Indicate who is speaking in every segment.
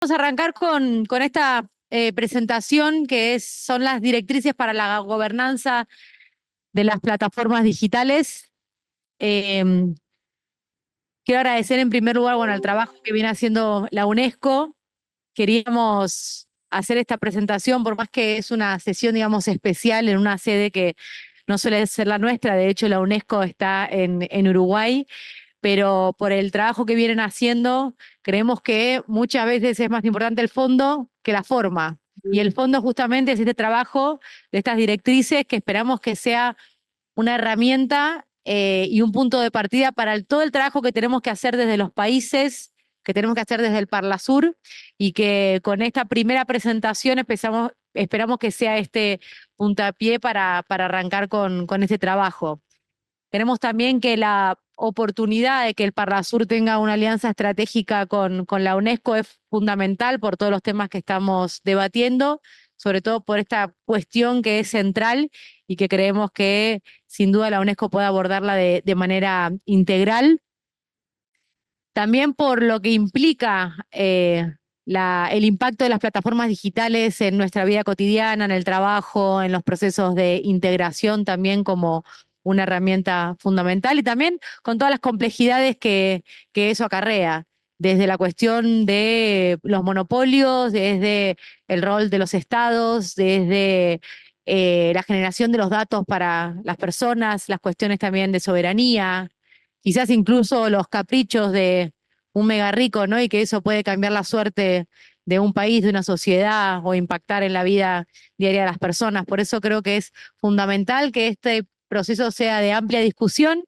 Speaker 1: Vamos a arrancar con esta presentación son las directrices para la gobernanza de las plataformas digitales. Eh, Quiero agradecer en primer lugar, el trabajo que viene haciendo la UNESCO. Queríamos hacer esta presentación, por más que es una sesión, digamos, especial en una sede que no suele ser la nuestra. De hecho, la UNESCO está en Uruguay, pero por el trabajo que vienen haciendo, creemos que muchas veces es más importante el fondo que la forma. Y el fondo justamente es este trabajo de estas directrices que esperamos que sea una herramienta y un punto de partida para todo el trabajo que tenemos que hacer desde los países, que tenemos que hacer desde el Parlasur, y que con esta primera presentación esperamos que sea este puntapié para arrancar con este trabajo. Tenemos también que la oportunidad de que el Parlasur tenga una alianza estratégica con la UNESCO es fundamental por todos los temas que estamos debatiendo, sobre todo por esta cuestión que es central y que creemos que sin duda la UNESCO puede abordarla de manera integral. También por lo que implica el impacto de las plataformas digitales en nuestra vida cotidiana, en el trabajo, en los procesos de integración también como una herramienta fundamental, y también con todas las complejidades que eso acarrea, desde la cuestión de los monopolios, desde el rol de los estados, desde la generación de los datos para las personas, las cuestiones también de soberanía, quizás incluso los caprichos de un mega rico, ¿no? Y que eso puede cambiar la suerte de un país, de una sociedad, o impactar en la vida diaria de las personas. Por eso creo que es fundamental que este proceso sea de amplia discusión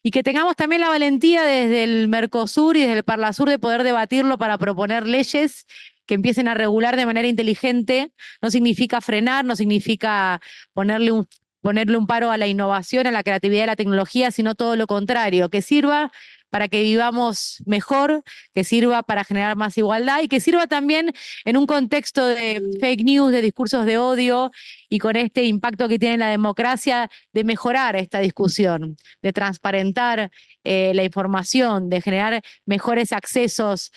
Speaker 1: y que tengamos también la valentía desde el Mercosur y desde el Parlasur de poder debatirlo para proponer leyes que empiecen a regular de manera inteligente. No significa frenar, no significa ponerle un paro a la innovación, a la creatividad y a la tecnología, sino todo lo contrario, que sirva para que vivamos mejor, que sirva para generar más igualdad y que sirva también en un contexto de fake news, de discursos de odio, y con este impacto que tiene la democracia, de mejorar esta discusión, de transparentar la información, de generar mejores accesos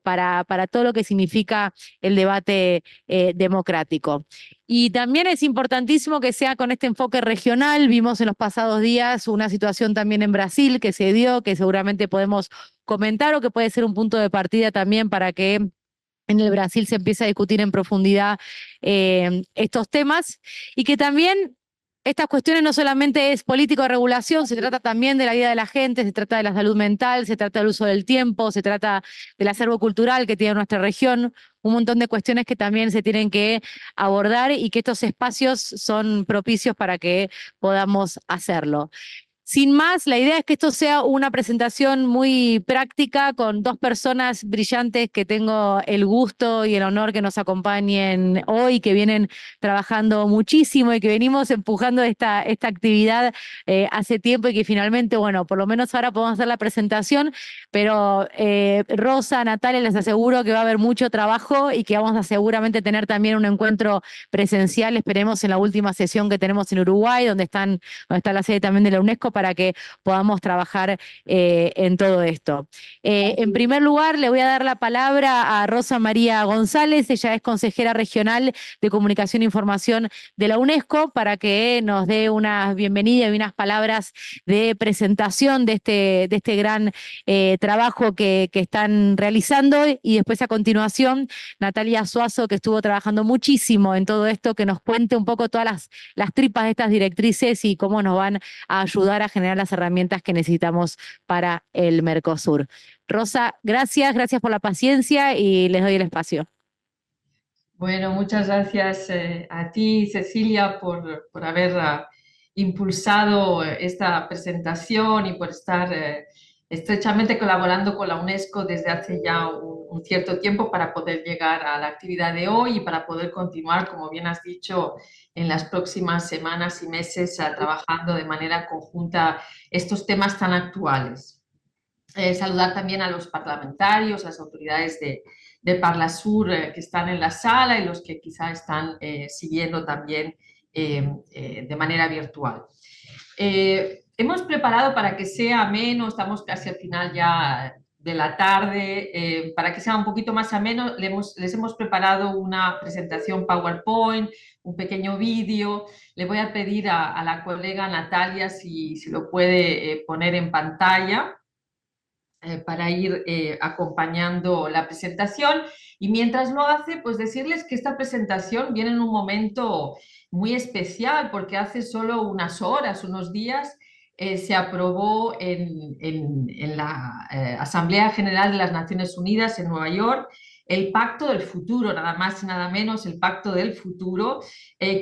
Speaker 1: para todo lo que significa el debate democrático. Y también es importantísimo que sea con este enfoque regional. Vimos en los pasados días una situación también en Brasil que se dio, que seguramente podemos comentar, o que puede ser un punto de partida también para que en el Brasil se empiece a discutir en profundidad estos temas, y que también estas cuestiones no solamente es político de regulación, se trata también de la vida de la gente, se trata de la salud mental, se trata del uso del tiempo, se trata del acervo cultural que tiene nuestra región, un montón de cuestiones que también se tienen que abordar y que estos espacios son propicios para que podamos hacerlo. Sin más, la idea es que esto sea una presentación muy práctica con dos personas brillantes que tengo el gusto y el honor que nos acompañen hoy, que vienen trabajando muchísimo y que venimos empujando esta actividad hace tiempo, y que finalmente, por lo menos ahora podemos hacer la presentación, pero Rosa, Natalia, les aseguro que va a haber mucho trabajo y que vamos a seguramente tener también un encuentro presencial, esperemos en la última sesión que tenemos en Uruguay, donde está la sede también de la UNESCO, para que podamos trabajar en todo esto. En primer lugar, le voy a dar la palabra a Rosa María González. Ella es consejera regional de Comunicación e Información de la UNESCO, para que nos dé una bienvenida y unas palabras de presentación de este gran trabajo que están realizando. Y después, a continuación, Natalia Suazo, que estuvo trabajando muchísimo en todo esto, que nos cuente un poco todas las tripas de estas directrices y cómo nos van a ayudar a generar las herramientas que necesitamos para el Mercosur. Rosa, gracias por la paciencia y les doy el espacio.
Speaker 2: Bueno, muchas gracias a ti, Cecilia, por haber impulsado esta presentación y por estar estrechamente colaborando con la UNESCO desde hace ya un cierto tiempo para poder llegar a la actividad de hoy y para poder continuar, como bien has dicho, en las próximas semanas y meses trabajando de manera conjunta estos temas tan actuales. Saludar también a los parlamentarios, a las autoridades de Parlasur que están en la sala y los que quizá están siguiendo también de manera virtual. Hemos preparado para que sea ameno, estamos casi al final ya de la tarde. Para que sea un poquito más ameno, les hemos preparado una presentación PowerPoint, un pequeño vídeo. Le voy a pedir a la colega Natalia si lo puede poner en pantalla para ir acompañando la presentación. Y mientras lo hace, pues decirles que esta presentación viene en un momento muy especial, porque hace solo unas horas, unos días, se aprobó en la Asamblea General de las Naciones Unidas en Nueva York el Pacto del Futuro, nada más y nada menos el Pacto del Futuro,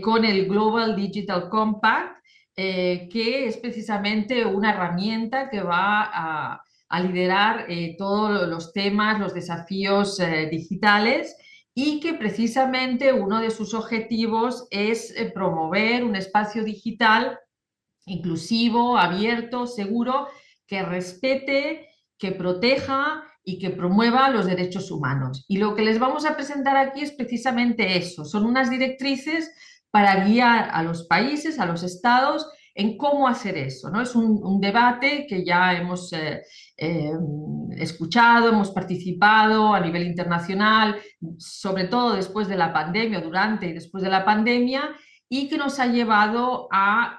Speaker 2: con el Global Digital Compact, que es precisamente una herramienta que va a liderar todos los temas, los desafíos digitales, y que precisamente uno de sus objetivos es promover un espacio digital inclusivo, abierto, seguro, que respete, que proteja y que promueva los derechos humanos. Y lo que les vamos a presentar aquí es precisamente eso, son unas directrices para guiar a los países, a los estados, en cómo hacer eso, ¿no? Es un debate que ya hemos eh, escuchado, hemos participado a nivel internacional, sobre todo después de la pandemia, durante y después de la pandemia, y que nos ha llevado a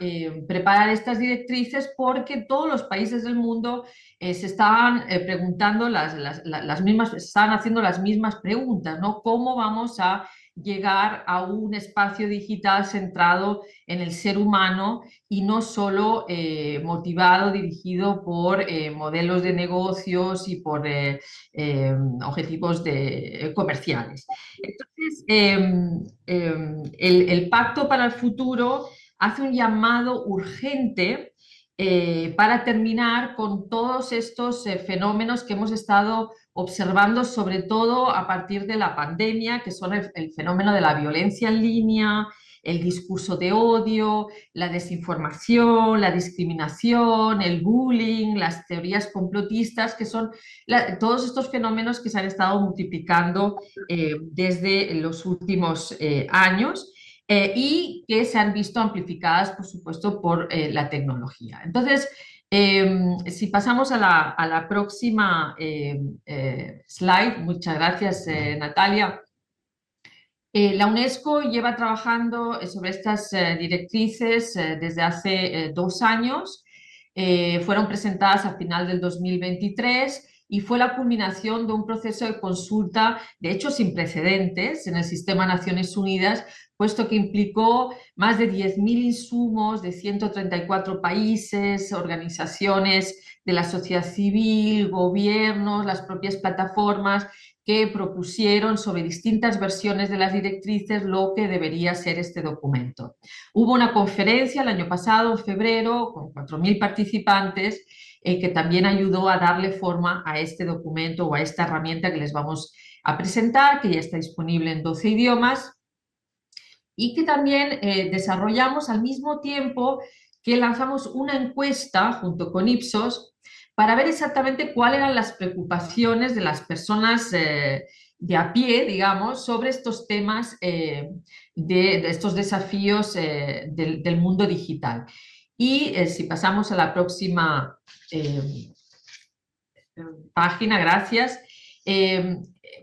Speaker 2: preparar estas directrices, porque todos los países del mundo se estaban preguntando las mismas, se estaban haciendo las mismas preguntas, ¿no? ¿Cómo vamos a llegar a un espacio digital centrado en el ser humano y no solo motivado, dirigido por modelos de negocios y por objetivos comerciales? Entonces, el Pacto para el Futuro hace un llamado urgente para terminar con todos estos fenómenos que hemos estado observando, sobre todo a partir de la pandemia, que son el fenómeno de la violencia en línea, el discurso de odio, la desinformación, la discriminación, el bullying, las teorías complotistas, que son todos estos fenómenos que se han estado multiplicando desde los últimos años, y que se han visto amplificadas, por supuesto, por la tecnología. Entonces, si pasamos a la próxima slide, muchas gracias, Natalia. La UNESCO lleva trabajando sobre estas directrices desde hace 2 años. Fueron presentadas a final del 2023 y fue la culminación de un proceso de consulta, de hecho sin precedentes, en el sistema Naciones Unidas, puesto que implicó más de 10.000 insumos de 134 países, organizaciones de la sociedad civil, gobiernos, las propias plataformas, que propusieron sobre distintas versiones de las directrices lo que debería ser este documento. Hubo una conferencia el año pasado, en febrero, con 4.000 participantes, que también ayudó a darle forma a este documento o a esta herramienta que les vamos a presentar, que ya está disponible en 12 idiomas, y que también desarrollamos al mismo tiempo que lanzamos una encuesta junto con Ipsos para ver exactamente cuáles eran las preocupaciones de las personas de a pie, digamos, sobre estos temas, de estos desafíos del mundo digital. Y si pasamos a la próxima página, gracias.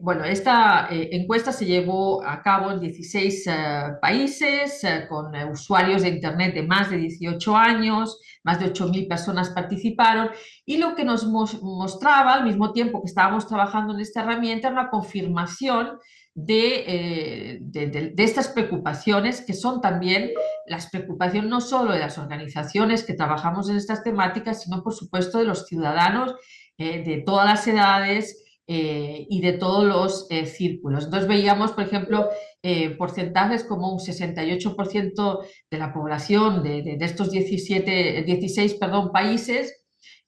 Speaker 2: Bueno, esta encuesta se llevó a cabo en 16 países, con usuarios de Internet de más de 18 años, más de 8.000 personas participaron, y lo que nos mostraba al mismo tiempo que estábamos trabajando en esta herramienta era una confirmación de estas preocupaciones, que son también las preocupaciones no solo de las organizaciones que trabajamos en estas temáticas, sino por supuesto de los ciudadanos de todas las edades y de todos los círculos. Entonces veíamos, por ejemplo, porcentajes como un 68% de la población de estos 16 países,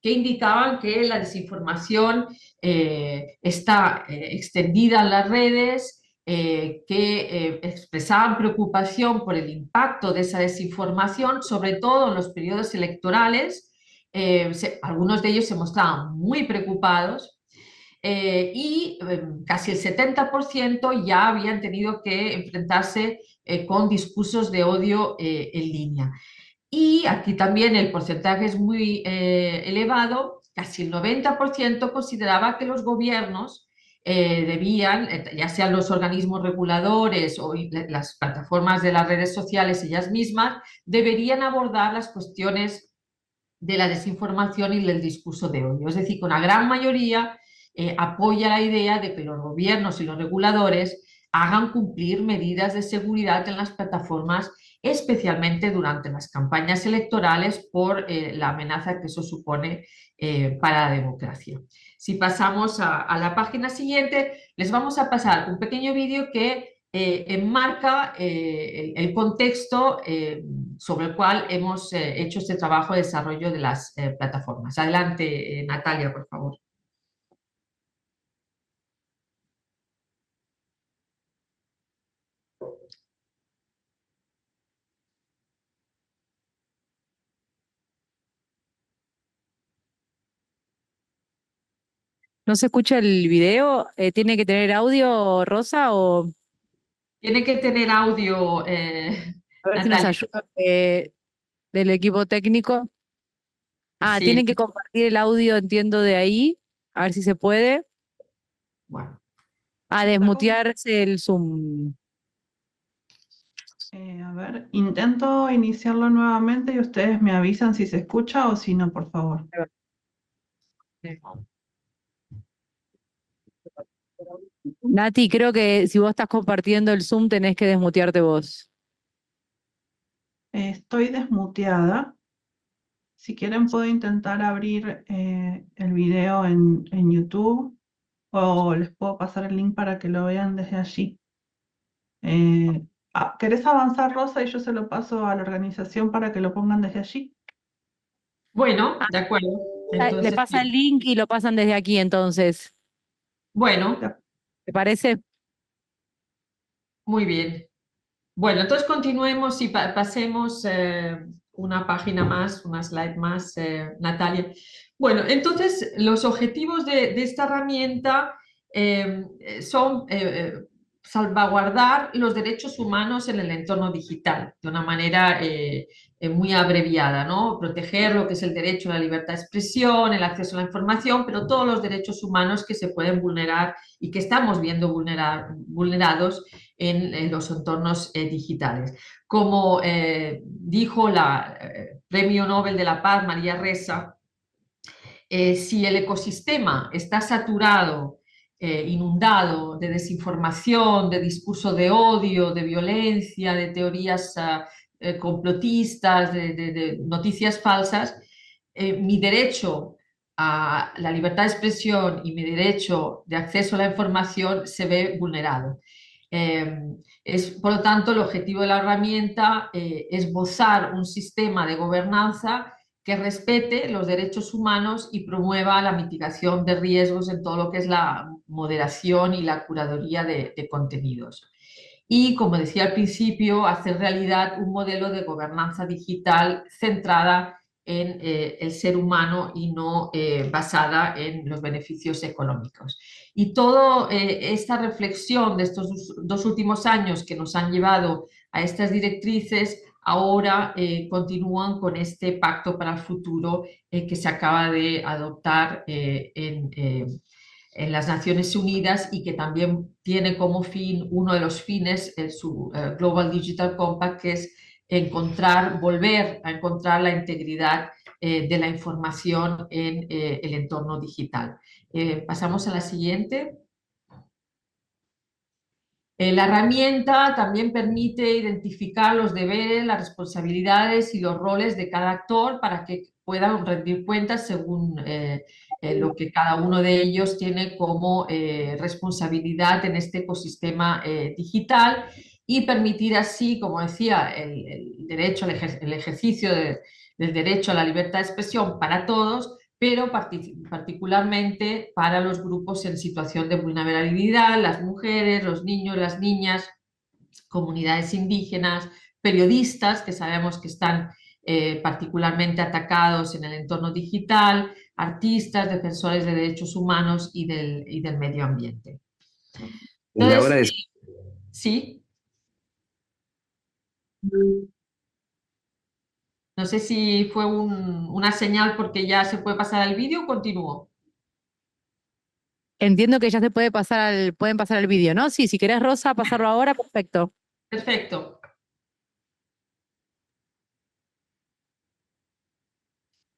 Speaker 2: que indicaban que la desinformación está extendida en las redes, que expresaban preocupación por el impacto de esa desinformación, sobre todo en los periodos electorales. Algunos de ellos se mostraban muy preocupados, y casi el 70% ya habían tenido que enfrentarse con discursos de odio en línea. Y aquí también el porcentaje es muy elevado, casi el 90% consideraba que los gobiernos debían, ya sean los organismos reguladores o las plataformas de las redes sociales ellas mismas, deberían abordar las cuestiones de la desinformación y del discurso de odio. Es decir, que una gran mayoría apoya la idea de que los gobiernos y los reguladores hagan cumplir medidas de seguridad en las plataformas, especialmente durante las campañas electorales, por la amenaza que eso supone para la democracia. Si pasamos a la página siguiente, les vamos a pasar un pequeño vídeo que enmarca el contexto sobre el cual hemos hecho este trabajo de desarrollo de las plataformas. Adelante, Natalia, por favor.
Speaker 1: ¿No se escucha el video? ¿Tiene que tener audio, Rosa? O
Speaker 2: Tiene que tener audio,
Speaker 1: a ver si nos
Speaker 2: Natalia.
Speaker 1: ayuda del equipo técnico. Ah,
Speaker 2: Sí,
Speaker 1: tienen que compartir el audio, entiendo, de ahí. A ver si se puede.
Speaker 2: bueno.
Speaker 1: A desmutearse el Zoom.
Speaker 3: A ver, intento iniciarlo nuevamente y ustedes me avisan si se escucha o si no, por favor.
Speaker 1: Nati, creo que si vos estás compartiendo el Zoom tenés que desmutearte vos.
Speaker 3: Estoy desmuteada. Si quieren puedo intentar abrir el video en YouTube o les puedo pasar el link para que lo vean desde allí. ¿Querés avanzar, Rosa, y yo se lo paso a la organización para que lo pongan desde allí?
Speaker 2: Bueno,
Speaker 1: Ah,
Speaker 2: de acuerdo.
Speaker 1: le
Speaker 2: Entonces,
Speaker 1: pasa el link y lo pasan desde aquí, entonces.
Speaker 2: bueno,
Speaker 1: ¿Te parece?
Speaker 2: muy bien. Bueno, entonces continuemos y pasemos una página más, una slide más, Natalia. Bueno, entonces los objetivos de esta herramienta son salvaguardar los derechos humanos en el entorno digital de una manera muy abreviada, ¿no? Proteger lo que es el derecho a la libertad de expresión, el acceso a la información, pero todos los derechos humanos que se pueden vulnerar y que estamos viendo vulnerados en los entornos digitales. Como dijo la Premio Nobel de la Paz, María Ressa, si el ecosistema está saturado, inundado de desinformación, de discurso de odio, de violencia, de teorías complotistas, de noticias falsas, mi derecho a la libertad de expresión y mi derecho de acceso a la información se ve vulnerado. Por lo tanto, el objetivo de la herramienta es esbozar un sistema de gobernanza que respete los derechos humanos y promueva la mitigación de riesgos en todo lo que es la moderación y la curaduría de contenidos. Y, como decía al principio, hacer realidad un modelo de gobernanza digital centrada en el ser humano y no basada en los beneficios económicos. Y toda esta reflexión de estos dos últimos años que nos han llevado a estas directrices ahora continúan con este pacto para el futuro que se acaba de adoptar en las Naciones Unidas y que también tiene como fin, uno de los fines, su Global Digital Compact, que es volver a encontrar la integridad de la información en el entorno digital. Pasamos a la siguiente. La herramienta también permite identificar los deberes, las responsabilidades y los roles de cada actor para que puedan rendir cuentas según lo que cada uno de ellos tiene como responsabilidad en este ecosistema digital y permitir así, como decía, el derecho, el ejercicio del derecho a la libertad de expresión para todos, pero particularmente para los grupos en situación de vulnerabilidad, las mujeres, los niños, las niñas, comunidades indígenas, periodistas que sabemos que están particularmente atacados en el entorno digital, artistas, defensores de derechos humanos y del medio ambiente. Entonces, sí. No sé si fue una señal porque ya se puede pasar al vídeo o continúo.
Speaker 1: Entiendo que ya se puede pueden pasar al vídeo, ¿no? Sí, si querés, Rosa, pasarlo ahora, perfecto.
Speaker 2: Perfecto.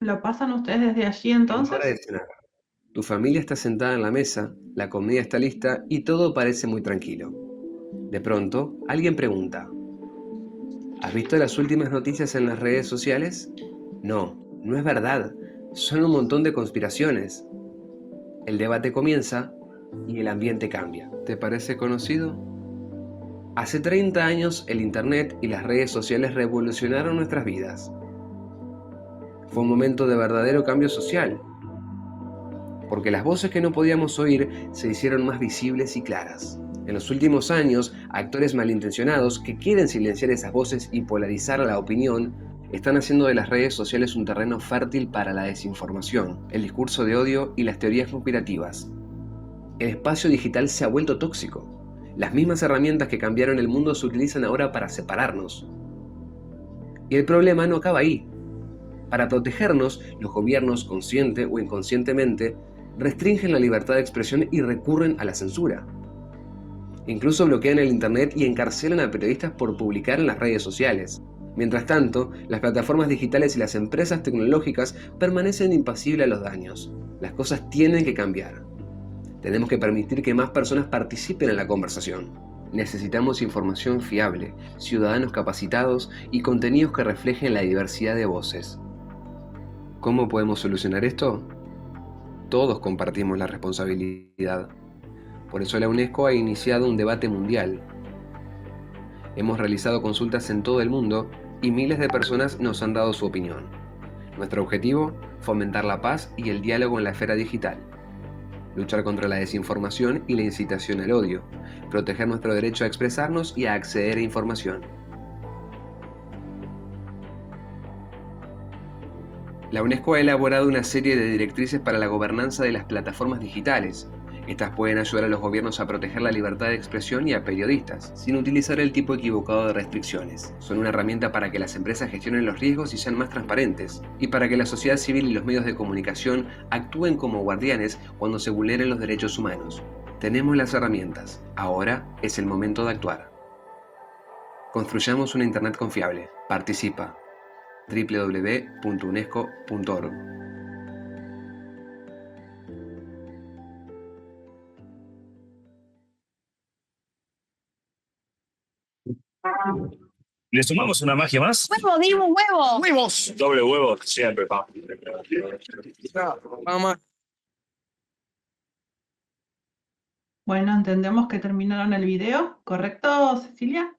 Speaker 3: ¿Lo pasan ustedes desde allí
Speaker 4: Hora de
Speaker 3: entonces?
Speaker 4: cenar. Tu familia está sentada en la mesa, la comida está lista y todo parece muy tranquilo. De pronto, alguien pregunta: ¿has visto las últimas noticias en las redes sociales? No, no es verdad. Son un montón de conspiraciones. El debate comienza y el ambiente cambia. ¿Te parece conocido? Hace 30 años el Internet y las redes sociales revolucionaron nuestras vidas. Fue un momento de verdadero cambio social, porque las voces que no podíamos oír se hicieron más visibles y claras. En los últimos años, actores malintencionados que quieren silenciar esas voces y polarizar la opinión están haciendo de las redes sociales un terreno fértil para la desinformación, el discurso de odio y las teorías conspirativas. El espacio digital se ha vuelto tóxico. Las mismas herramientas que cambiaron el mundo se utilizan ahora para separarnos. Y el problema no acaba ahí. Para protegernos, los gobiernos, consciente o inconscientemente, restringen la libertad de expresión y recurren a la censura. Incluso bloquean el Internet y encarcelan a periodistas por publicar en las redes sociales. Mientras tanto, las plataformas digitales y las empresas tecnológicas permanecen impasibles a los daños. Las cosas tienen que cambiar. Tenemos que permitir que más personas participen en la conversación. Necesitamos información fiable, ciudadanos capacitados y contenidos que reflejen la diversidad de voces. ¿Cómo podemos solucionar esto? Todos compartimos la responsabilidad. Por eso la UNESCO ha iniciado un debate mundial. Hemos realizado consultas en todo el mundo y miles de personas nos han dado su opinión. Nuestro objetivo: fomentar la paz y el diálogo en la esfera digital. Luchar contra la desinformación y la incitación al odio. Proteger nuestro derecho a expresarnos y a acceder a información. La UNESCO ha elaborado una serie de directrices para la gobernanza de las plataformas digitales. Estas pueden ayudar a los gobiernos a proteger la libertad de expresión y a periodistas, sin utilizar el tipo equivocado de restricciones. Son una herramienta para que las empresas gestionen los riesgos y sean más transparentes, y para que la sociedad civil y los medios de comunicación actúen como guardianes cuando se vulneren los derechos humanos. Tenemos las herramientas, ahora es el momento de actuar. Construyamos una Internet confiable. Participa. www.unesco.org.
Speaker 5: ¿Le sumamos una magia más?
Speaker 1: ¡Huevo, digo huevo!
Speaker 5: ¡Huevos! Doble huevo, siempre, pa.
Speaker 4: Vamos.
Speaker 3: Bueno, entendemos que terminaron el video, ¿correcto, Cecilia?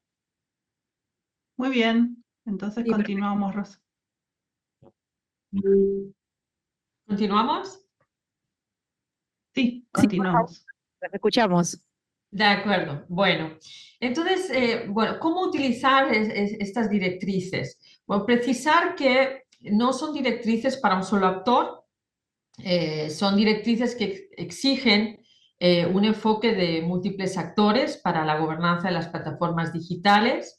Speaker 3: Muy bien, entonces
Speaker 1: Sí,
Speaker 3: continuamos, Rosa.
Speaker 2: ¿Continuamos?
Speaker 3: Sí,
Speaker 1: Sí, por favor.
Speaker 3: continuamos.
Speaker 1: Los escuchamos.
Speaker 2: De acuerdo. Bueno, entonces, ¿cómo utilizar estas directrices? Bueno, precisar que no son directrices para un solo actor, son directrices que exigen un enfoque de múltiples actores para la gobernanza de las plataformas digitales.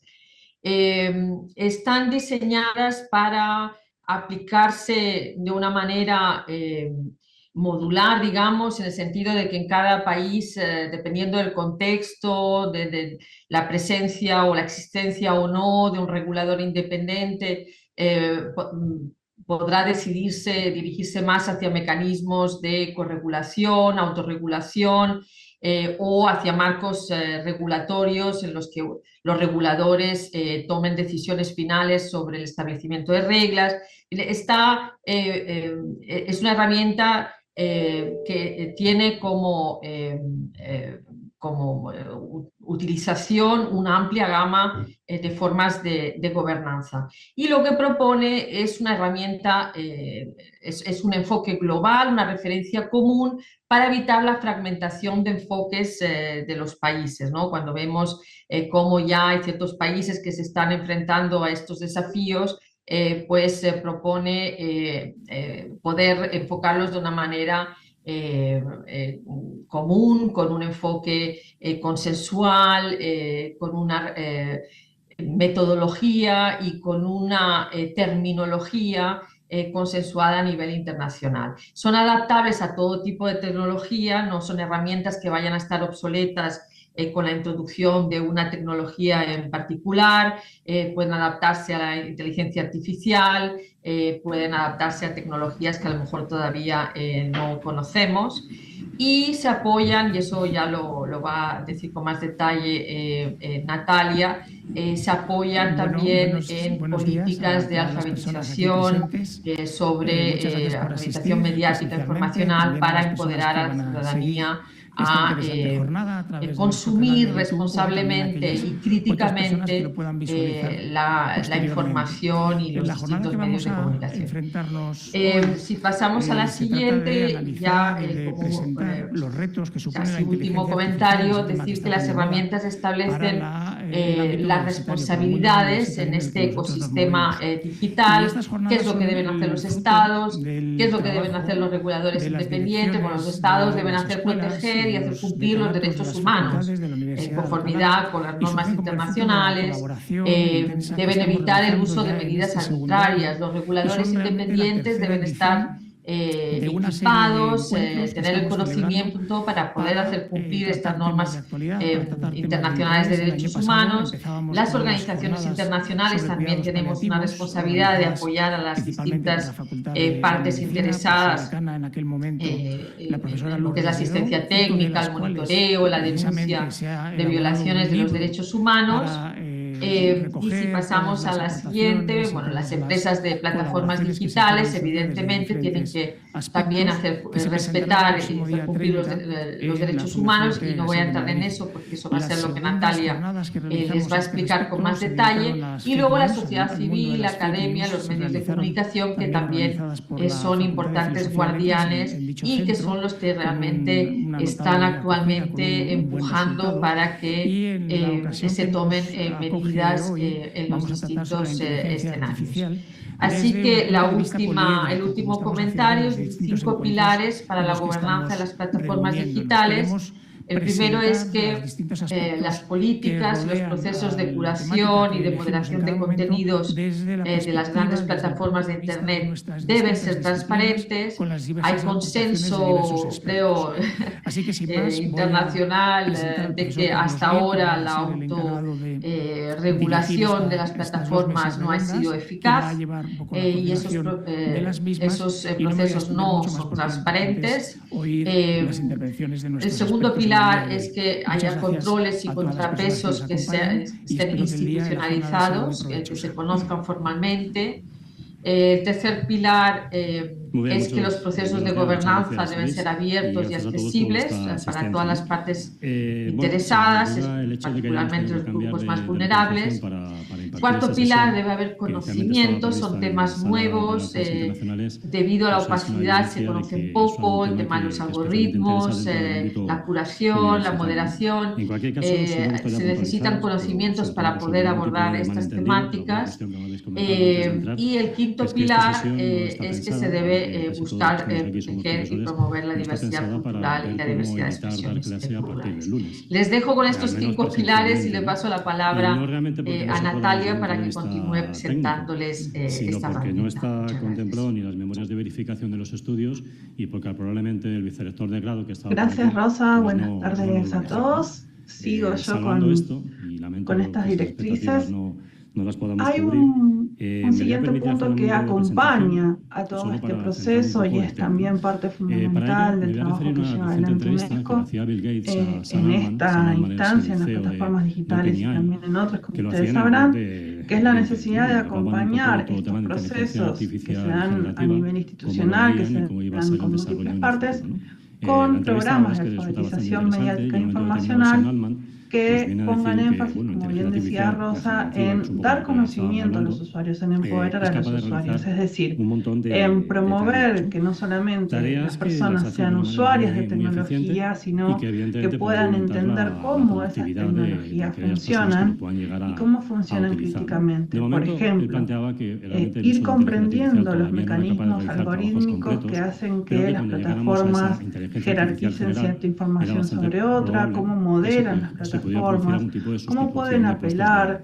Speaker 2: Están diseñadas para aplicarse de una manera modular, digamos, en el sentido de que en cada país, dependiendo del contexto, de la presencia o la existencia o no de un regulador independiente, podrá decidirse, dirigirse más hacia mecanismos de corregulación, autorregulación, o hacia marcos regulatorios en los que los reguladores tomen decisiones finales sobre el establecimiento de reglas. Es una herramienta que tiene como utilización una amplia gama de formas de gobernanza. Y lo que propone es una herramienta, es un enfoque global, una referencia común para evitar la fragmentación de enfoques de los países, ¿no? Cuando vemos cómo ya hay ciertos países que se están enfrentando a estos desafíos, pues propone poder enfocarlos de una manera común, con un enfoque consensual, con una metodología y con una terminología consensuada a nivel internacional. Son adaptables a todo tipo de tecnología, no son herramientas que vayan a estar obsoletas con la introducción de una tecnología en particular, pueden adaptarse a la inteligencia artificial, pueden adaptarse a tecnologías que a lo mejor todavía no conocemos. Y se apoyan, y eso ya lo va a decir con más detalle Natalia, se apoyan también en políticas de alfabetización sobre alfabetización mediática informacional para empoderar a la ciudadanía a consumir responsablemente y críticamente la información y los distintos medios de comunicación. Si pasamos a la siguiente, ya casi último comentario, decir que las herramientas establecen las responsabilidades en este ecosistema digital, qué es lo que deben hacer los estados, qué es lo que deben hacer los reguladores independientes. Bueno, los estados deben hacer proteger y hacer cumplir los derechos humanos en conformidad con las normas internacionales, deben evitar el uso de medidas arbitrarias, los reguladores independientes deben estar equipados, tener el conocimiento para poder hacer cumplir estas normas internacionales de derechos humanos. Las organizaciones internacionales también tenemos una responsabilidad de apoyar a las distintas partes interesadas en lo que es la asistencia técnica, el monitoreo, la denuncia de violaciones de los derechos humanos. Y si pasamos a la siguiente, bueno, las empresas de plataformas digitales evidentemente tienen que también respetar y hacer cumplir los derechos humanos, y no voy a entrar en eso porque eso va a ser lo que Natalia les va a explicar con más detalle. Y luego la sociedad civil, la academia, los medios de comunicación, que también son importantes guardianes y que son los que realmente están actualmente empujando para que se tomen medidas en los distintos escenarios. Así que el último comentario es 5 pilares para la gobernanza de las plataformas digitales. El primero es que las políticas, los procesos de curación y de moderación de contenidos de las grandes plataformas de Internet deben ser transparentes. Hay consenso, creo, internacional de que hasta ahora la autorregulación de las plataformas no ha sido eficaz y esos procesos no son transparentes. El segundo pilar es que haya controles y contrapesos que estén institucionalizados, que se conozcan formalmente. El tercer pilar es que los procesos de gobernanza deben ser abiertos y accesibles para todas las partes interesadas, particularmente los grupos más vulnerables. Cuarto pilar, debe haber conocimiento, son temas nuevos, debido a la opacidad se conocen poco, el tema de los algoritmos, la curación, la moderación, se necesitan conocimientos para poder abordar estas temáticas. Y el quinto pilar es que se debe buscar proteger y promover la diversidad cultural y la diversidad de expresiones culturales. Les dejo con estos 5 pilares y le paso la palabra a Natalia para que continúe presentándoles esta
Speaker 6: parte. No está contemplado ni las memorias de verificación de los estudios y porque probablemente el vicerrector de grado que está...
Speaker 3: Gracias, Rosa. Buenas tardes a todos. Sigo yo con estas directrices. Hay un siguiente punto que acompaña a todo este proceso y es también parte fundamental del trabajo que lleva adelante UNESCO en esta instancia, en las plataformas digitales y también en otras, como ustedes sabrán, que es la necesidad de acompañar estos procesos que se dan a nivel institucional, que se dan con múltiples partes, con programas de alfabetización mediática informacional que pongan énfasis, como bien decía Rosa, en dar conocimiento a los usuarios, en empoderar a los usuarios, es decir, en promover que no solamente las personas sean usuarias de tecnología, sino que puedan entender cómo esas tecnologías funcionan y cómo funcionan críticamente. Por ejemplo, ir comprendiendo los mecanismos algorítmicos que hacen que las plataformas jerarquicen cierta información sobre otra, cómo moderan las plataformas, cómo pueden apelar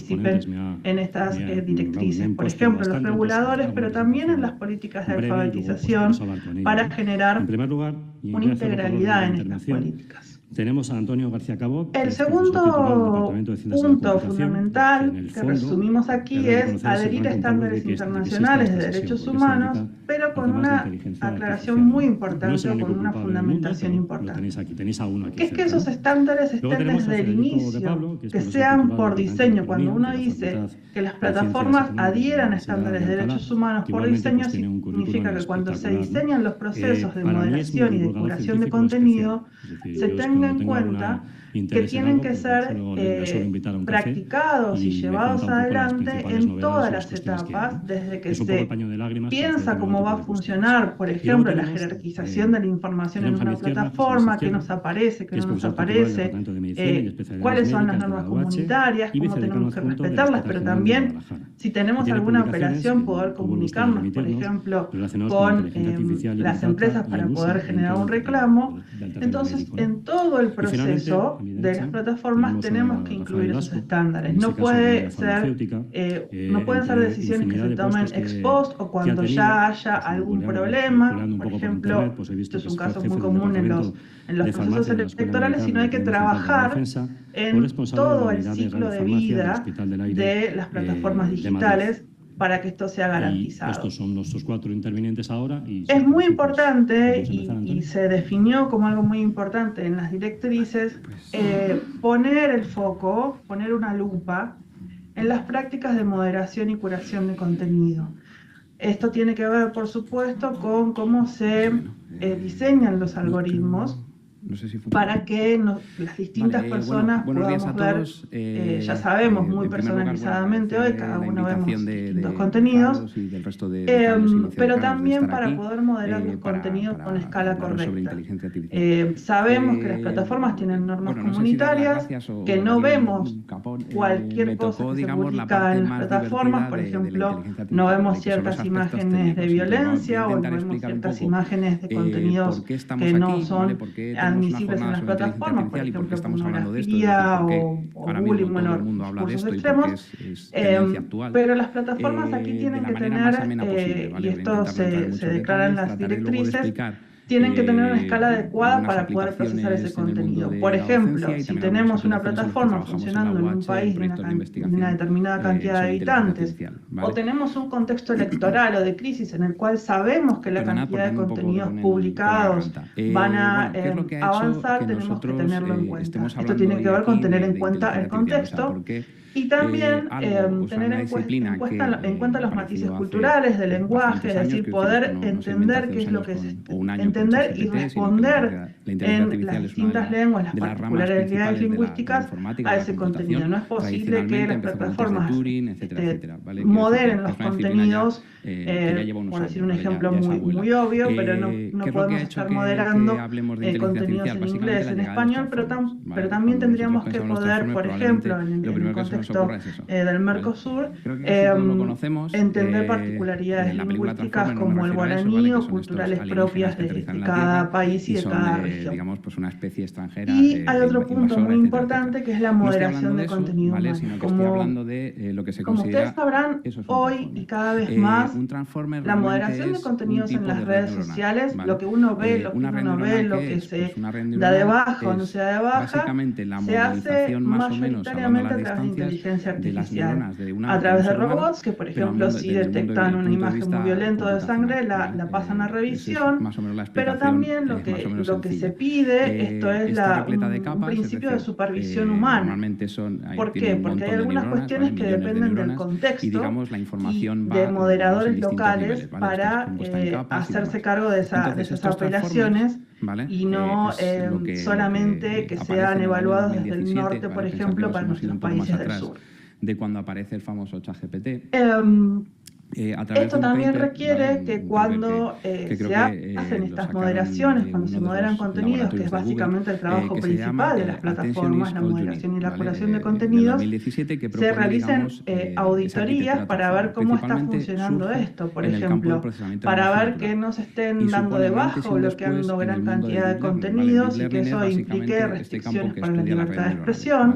Speaker 3: participen en estas directrices. Por ejemplo, los reguladores, pero también en las políticas de alfabetización para generar una integralidad en estas políticas.
Speaker 6: Tenemos a Antonio García Cabot.
Speaker 3: El segundo punto fundamental que resumimos aquí es adherir a estándares internacionales de derechos humanos, pero con una aclaración muy importante o con una fundamentación importante. Que es que esos estándares estén desde el inicio, que sean por diseño. Cuando uno dice que las plataformas adhieran a estándares de derechos humanos por diseño, significa que cuando se diseñan los procesos de moderación y de curación de contenido, se tenga en cuenta que tienen que ser practicados y llevados adelante en todas las etapas, desde que se piensa cómo va a funcionar, por ejemplo, la jerarquización de la información en una plataforma, qué nos aparece, qué no nos aparece, cuáles son las normas comunitarias, cómo tenemos que respetarlas, pero también si tenemos alguna operación poder comunicarnos, por ejemplo, con las empresas para poder generar un reclamo. Entonces, en todo el proceso de las plataformas tenemos que incluir esos estándares. No pueden ser decisiones que se tomen ex post o cuando ya haya algún problema. Por ejemplo, esto es un caso muy común en los procesos electorales, sino hay que trabajar en todo el ciclo de vida de las plataformas digitales para que esto sea garantizado.
Speaker 6: Estos son nuestros 4 intervinientes ahora.
Speaker 3: Es muy importante y se definió como algo muy importante en las directrices poner el foco, poner una lupa en las prácticas de moderación y curación de contenido. Esto tiene que ver, por supuesto, con cómo se diseñan los algoritmos para que las distintas personas podamos ver, ya sabemos, muy personalizadamente hoy, cada uno vemos distintos contenidos, pero también para poder modelar los contenidos con escala correcta. Sabemos que las plataformas tienen normas comunitarias, que no vemos cualquier cosa que se publica en las plataformas, por ejemplo, no vemos ciertas imágenes de violencia o no vemos ciertas imágenes de contenidos que no son admisibles en las plataformas, por ejemplo, pornografía o bullying, bueno, discursos extremos, pero las plataformas aquí tienen que tener, y esto se declara en las directrices, tienen que tener una escala adecuada para poder procesar ese contenido. Por ejemplo, si tenemos una plataforma funcionando en un país de una determinada cantidad de habitantes, o tenemos un contexto electoral o de crisis en el cual sabemos que la cantidad de contenidos publicados van a avanzar, tenemos que tenerlo en cuenta. Esto tiene que ver con tener en cuenta el contexto y también tener en cuenta los matices culturales del lenguaje, es decir, poder entender qué es lo que es entender y responder en las distintas lenguas, las particularidades lingüísticas a ese contenido. No es posible que las plataformas moderen los contenidos, por decir un ejemplo muy obvio, pero no podemos estar moderando contenidos en inglés, en español, pero también tendríamos que poder, por ejemplo, en el contexto del Mercosur, entender particularidades lingüísticas como el guaraní o culturales propias de cada país y de cada región.
Speaker 7: Digamos, pues una especie extranjera.
Speaker 3: Y hay otro punto muy importante que es la moderación de contenido humano. Como ustedes sabrán, hoy y cada vez más, la moderación de contenidos en las redes sociales, lo que uno ve, lo que uno no ve, lo que se da de baja o no se da de baja, se hace mayoritariamente a través de inteligencia artificial, a través de robots que, por ejemplo, si detectan una imagen muy violenta de sangre, la pasan a revisión, pero también lo que se pide, esto es un principio de supervisión humana. ¿Por qué? Porque hay algunas cuestiones que dependen del contexto y de moderadores locales para hacerse cargo de esas operaciones y no
Speaker 7: solamente
Speaker 3: que sean evaluados desde el norte, por ejemplo, para nuestros países del sur.
Speaker 7: De cuando aparece el famoso ChatGPT.
Speaker 3: Esto también requiere que cuando se hacen estas moderaciones, cuando se moderan contenidos, que es básicamente el trabajo principal de las plataformas, la moderación y la curación de contenidos, se realicen auditorías para ver cómo está funcionando esto, por ejemplo, para ver que no se estén dando de baja o bloqueando gran cantidad de contenidos y que eso implique restricciones para la libertad de expresión.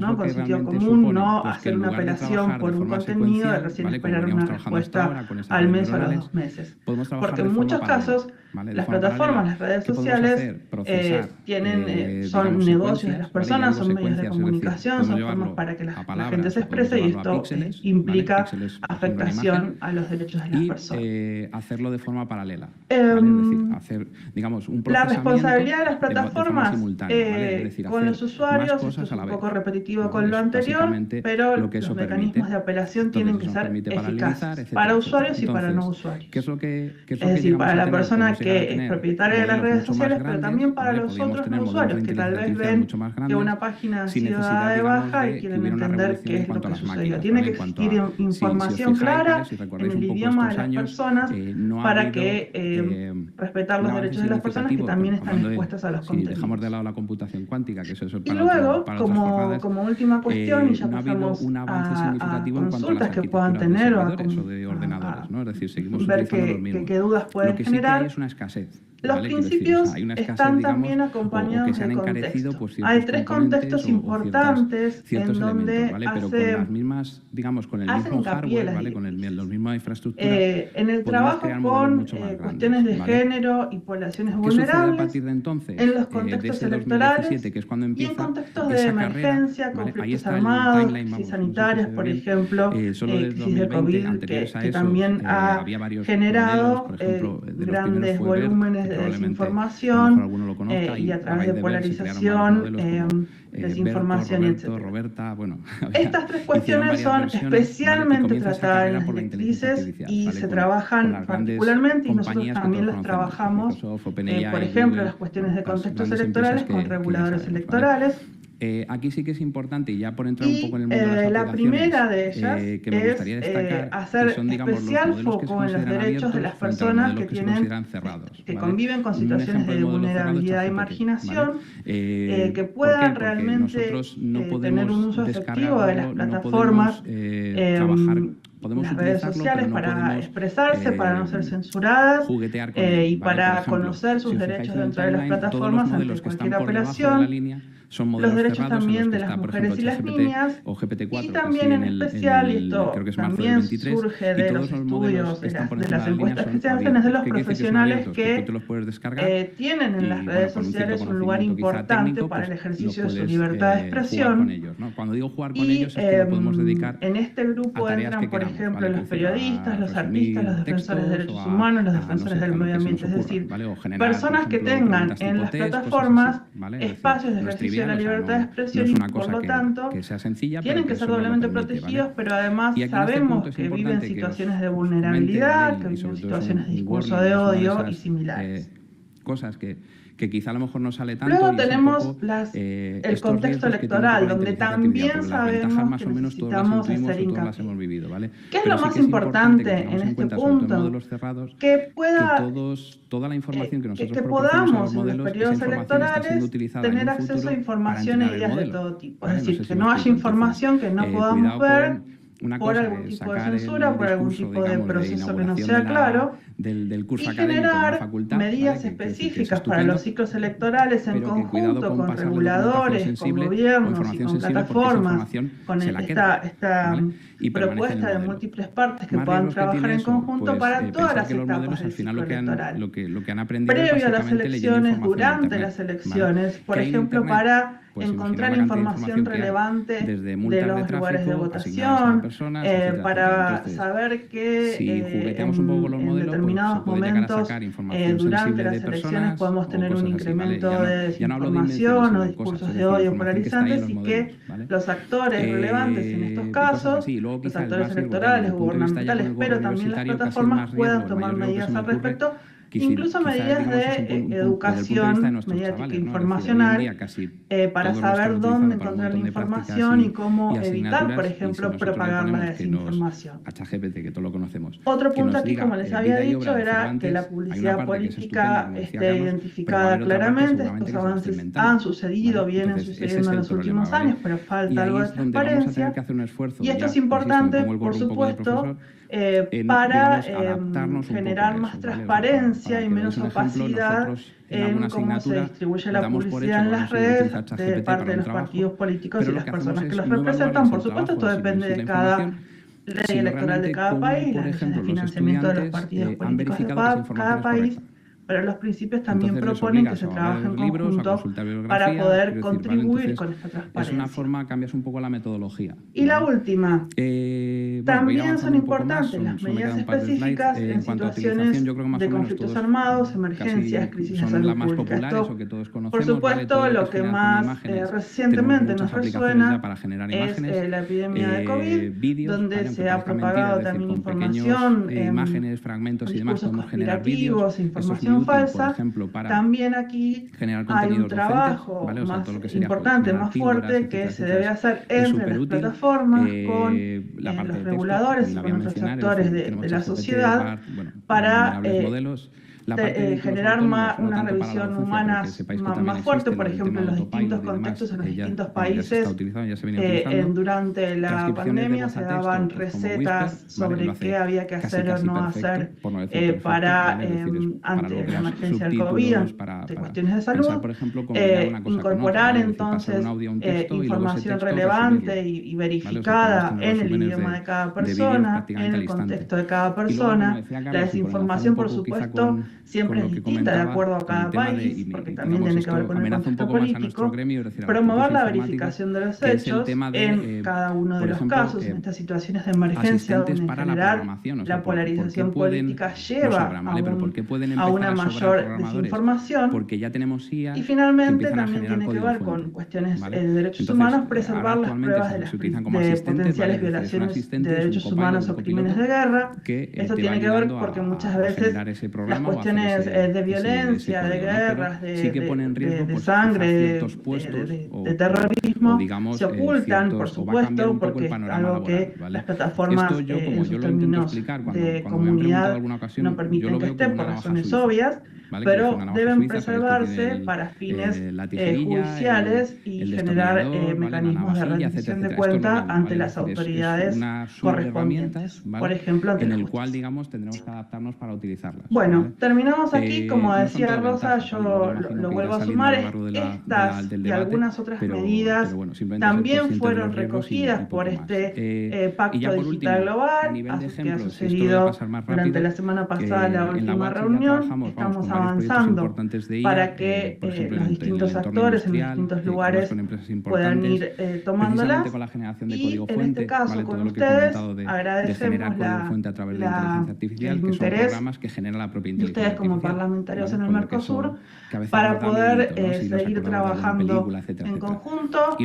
Speaker 3: ¿no? Con sentido común, no hacer una apelación por un contenido y recién esperar una respuesta al mes o a los 2 meses. Porque en muchos casos las plataformas, las redes sociales son negocios de las personas, son medios de comunicación, son formas para que la gente se exprese y esto implica afectación a los derechos de las personas.
Speaker 7: Hacerlo de forma paralela. Es decir, hacer, digamos, un
Speaker 3: la responsabilidad de las
Speaker 7: de forma
Speaker 3: plataformas
Speaker 7: simultánea, ¿vale? Es decir,
Speaker 3: con los usuarios, esto es un poco repetitivo con lo anterior, pero los mecanismos de apelación tienen que ser eficaces para usuarios y para no usuarios.
Speaker 7: ¿Qué es lo que
Speaker 3: es decir, para la persona que es propietaria de las redes sociales, pero también para los otros no usuarios que tal vez ven que una página ha sido dada de baja y quieren entender qué es lo que sucedió. Tiene que existir información clara en el idioma de las personas para que respetar los derechos de las personas que también están expuestas a los contenidos.
Speaker 7: Dejamos de lado la computación cuántica, que eso es
Speaker 3: y luego, como última cuestión, y ya pasamos a consultas que puedan tener o a
Speaker 7: ordenadores, ¿no? Es decir, seguimos
Speaker 3: ver
Speaker 7: utilizando los mismos.
Speaker 3: qué dudas pueden generar.
Speaker 7: Hay es una escasez.
Speaker 3: Los principios están también acompañados de contexto. Hay 3 contextos importantes en donde
Speaker 7: pero con las mismas, digamos, con el mismo hardware, ¿vale? Con la misma infraestructura.
Speaker 3: En el trabajo con cuestiones de género y poblaciones vulnerables,
Speaker 7: a partir de entonces,
Speaker 3: en los contextos electorales
Speaker 7: 2017, que es cuando
Speaker 3: y en contextos de emergencia, conflictos armados, crisis sanitarias, por ejemplo, crisis de COVID, que también ha generado grandes volúmenes de desinformación y a través de polarización, desinformación, etc. Estas 3 cuestiones son especialmente tratadas en las directrices y se trabajan particularmente, y nosotros también las trabajamos, por ejemplo, las cuestiones de contextos electorales con reguladores electorales.
Speaker 7: Aquí sí que es importante, y ya por entrar un poco en el mundo de las
Speaker 3: la primera de ellas
Speaker 7: que me gustaría destacar,
Speaker 3: hacer
Speaker 7: que son, digamos,
Speaker 3: especial foco en los derechos de las personas que conviven con situaciones de vulnerabilidad y marginación, que puedan realmente tener un uso efectivo de las plataformas, las redes sociales para expresarse, para no ser censuradas y para conocer sus derechos dentro de las plataformas ante cualquier apelación. Los derechos también de las mujeres y las niñas, y también en especial, y esto también surge de los estudios, de las encuestas que se hacen, es de los profesionales que tienen en las redes sociales un lugar importante para el ejercicio de su libertad de expresión.
Speaker 7: Cuando digo jugar con ellos, es que lo podemos dedicar
Speaker 3: en este grupo entran, por ejemplo, los periodistas, los artistas, los defensores de derechos humanos, los defensores del medio ambiente, es decir, personas que tengan en las plataformas espacios de ejercicio de la libertad de expresión y por lo tanto tienen que ser doblemente protegidos, pero además sabemos que viven situaciones de vulnerabilidad, que viven situaciones de discurso de odio y similares.
Speaker 7: Cosas que quizá a lo mejor no sale tanto.
Speaker 3: Luego tenemos el contexto electoral, donde también sabemos que necesitamos hacer hincapié. ¿Qué es lo más importante en este punto? Que
Speaker 7: toda la información que nosotros
Speaker 3: podamos en los periodos electorales tener acceso a información e ideas de todo tipo. Es decir, que no haya información que no podamos ver por algún tipo de censura, por algún tipo de proceso que no sea claro, y generar medidas específicas para los ciclos electorales en conjunto con reguladores, con gobiernos y con plataformas, con esta propuesta de múltiples partes que puedan trabajar en conjunto para todas las etapas del ciclo electoral. Previo a las elecciones, durante las elecciones, por ejemplo, para encontrar información relevante de los lugares de votación, para saber que en determinados momentos durante las elecciones podemos tener un incremento de desinformación o discursos de odio polarizantes y que los actores relevantes en estos casos, los actores electorales, gubernamentales, pero también las plataformas puedan tomar medidas al respecto, incluso medidas de educación mediática e informacional para saber dónde encontrar la información y cómo evitar, por ejemplo, propagar la desinformación. Otro punto aquí, como les había dicho, era que la publicidad política esté identificada claramente. Estos avances han sucedido, vienen sucediendo en los últimos años, pero falta algo de transparencia. Y esto es importante, por supuesto, para generar más transparencia y menos opacidad en cómo se distribuye la publicidad en las redes de parte de los partidos políticos y las personas que los representan. Por supuesto, esto depende de cada ley electoral de cada país, las leyes de financiamiento de los partidos políticos de cada país, pero los principios también proponen que se trabaje en conjunto para poder contribuir con esta transparencia.
Speaker 7: Es una forma, cambias un poco la metodología.
Speaker 3: Y la última. También son importantes las medidas específicas en situaciones de conflictos armados, emergencias, crisis de salud pública. Esto, por supuesto, lo que más recientemente nos resuena es la epidemia de COVID, donde se ha propagado también información,
Speaker 7: imágenes, fragmentos y demás,
Speaker 3: discursos conspirativos, información falsa. También aquí hay un trabajo más importante, más fuerte, que se debe hacer entre las plataformas con los reguladores y con otros actores de la sociedad para generar una revisión humana más fuerte, por ejemplo, en los distintos contextos, en los distintos países. Durante la pandemia se daban recetas sobre qué había que hacer o no hacer ante la emergencia del COVID, ante cuestiones de salud, incorporar entonces información relevante y verificada en el idioma de cada persona, en el contexto de cada persona. La desinformación, por supuesto, siempre es distinta de acuerdo a cada país, porque también tiene que ver con el contexto político. Promover la verificación de los hechos en cada uno de los casos, en estas situaciones de emergencia, donde en general la polarización política lleva a una mayor desinformación. Y finalmente también tiene que ver con cuestiones de derechos humanos, preservar las pruebas de potenciales violaciones de derechos humanos o crímenes de guerra. Esto tiene que ver porque muchas veces las cuestiones de violencia, de guerras, de sangre, de terrorismo, se ocultan, por supuesto, porque es algo que las plataformas en sus términos de comunidad no permiten que esté por razones obvias, pero deben preservarse para fines judiciales y generar mecanismos de rendición de cuenta ante las autoridades correspondientes, por ejemplo, ante la justicia.
Speaker 7: Digamos, tendremos que adaptarnos para utilizarlas.
Speaker 3: Bueno, terminamos aquí, como decía Rosa, yo lo vuelvo a sumar, estas y algunas otras medidas también fueron recogidas por este Pacto Digital Global, así que ha sucedido durante la semana pasada la última reunión. Estamos avanzando para que los distintos actores en distintos lugares puedan ir tomándolas, y en este caso con ustedes agradecemos el interés de ustedes como parlamentarios en el Mercosur para poder seguir trabajando en conjunto,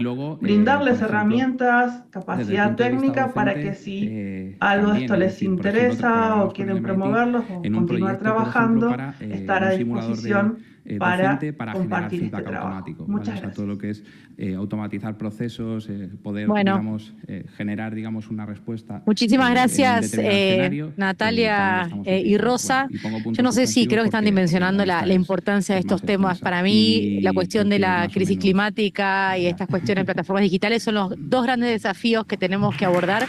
Speaker 3: brindarles herramientas, capacidad técnica para que si algo de esto les interesa o quieren promoverlo o continuar trabajando, estar a disposición para compartir este trabajo. Muchas gracias.
Speaker 7: Todo lo que es automatizar procesos, poder generar una respuesta.
Speaker 1: Muchísimas gracias, Natalia y Rosa. Yo no sé si creo que están dimensionando la importancia de estos temas. Para mí, la cuestión de la crisis climática y estas cuestiones de plataformas digitales son los dos grandes desafíos que tenemos que abordar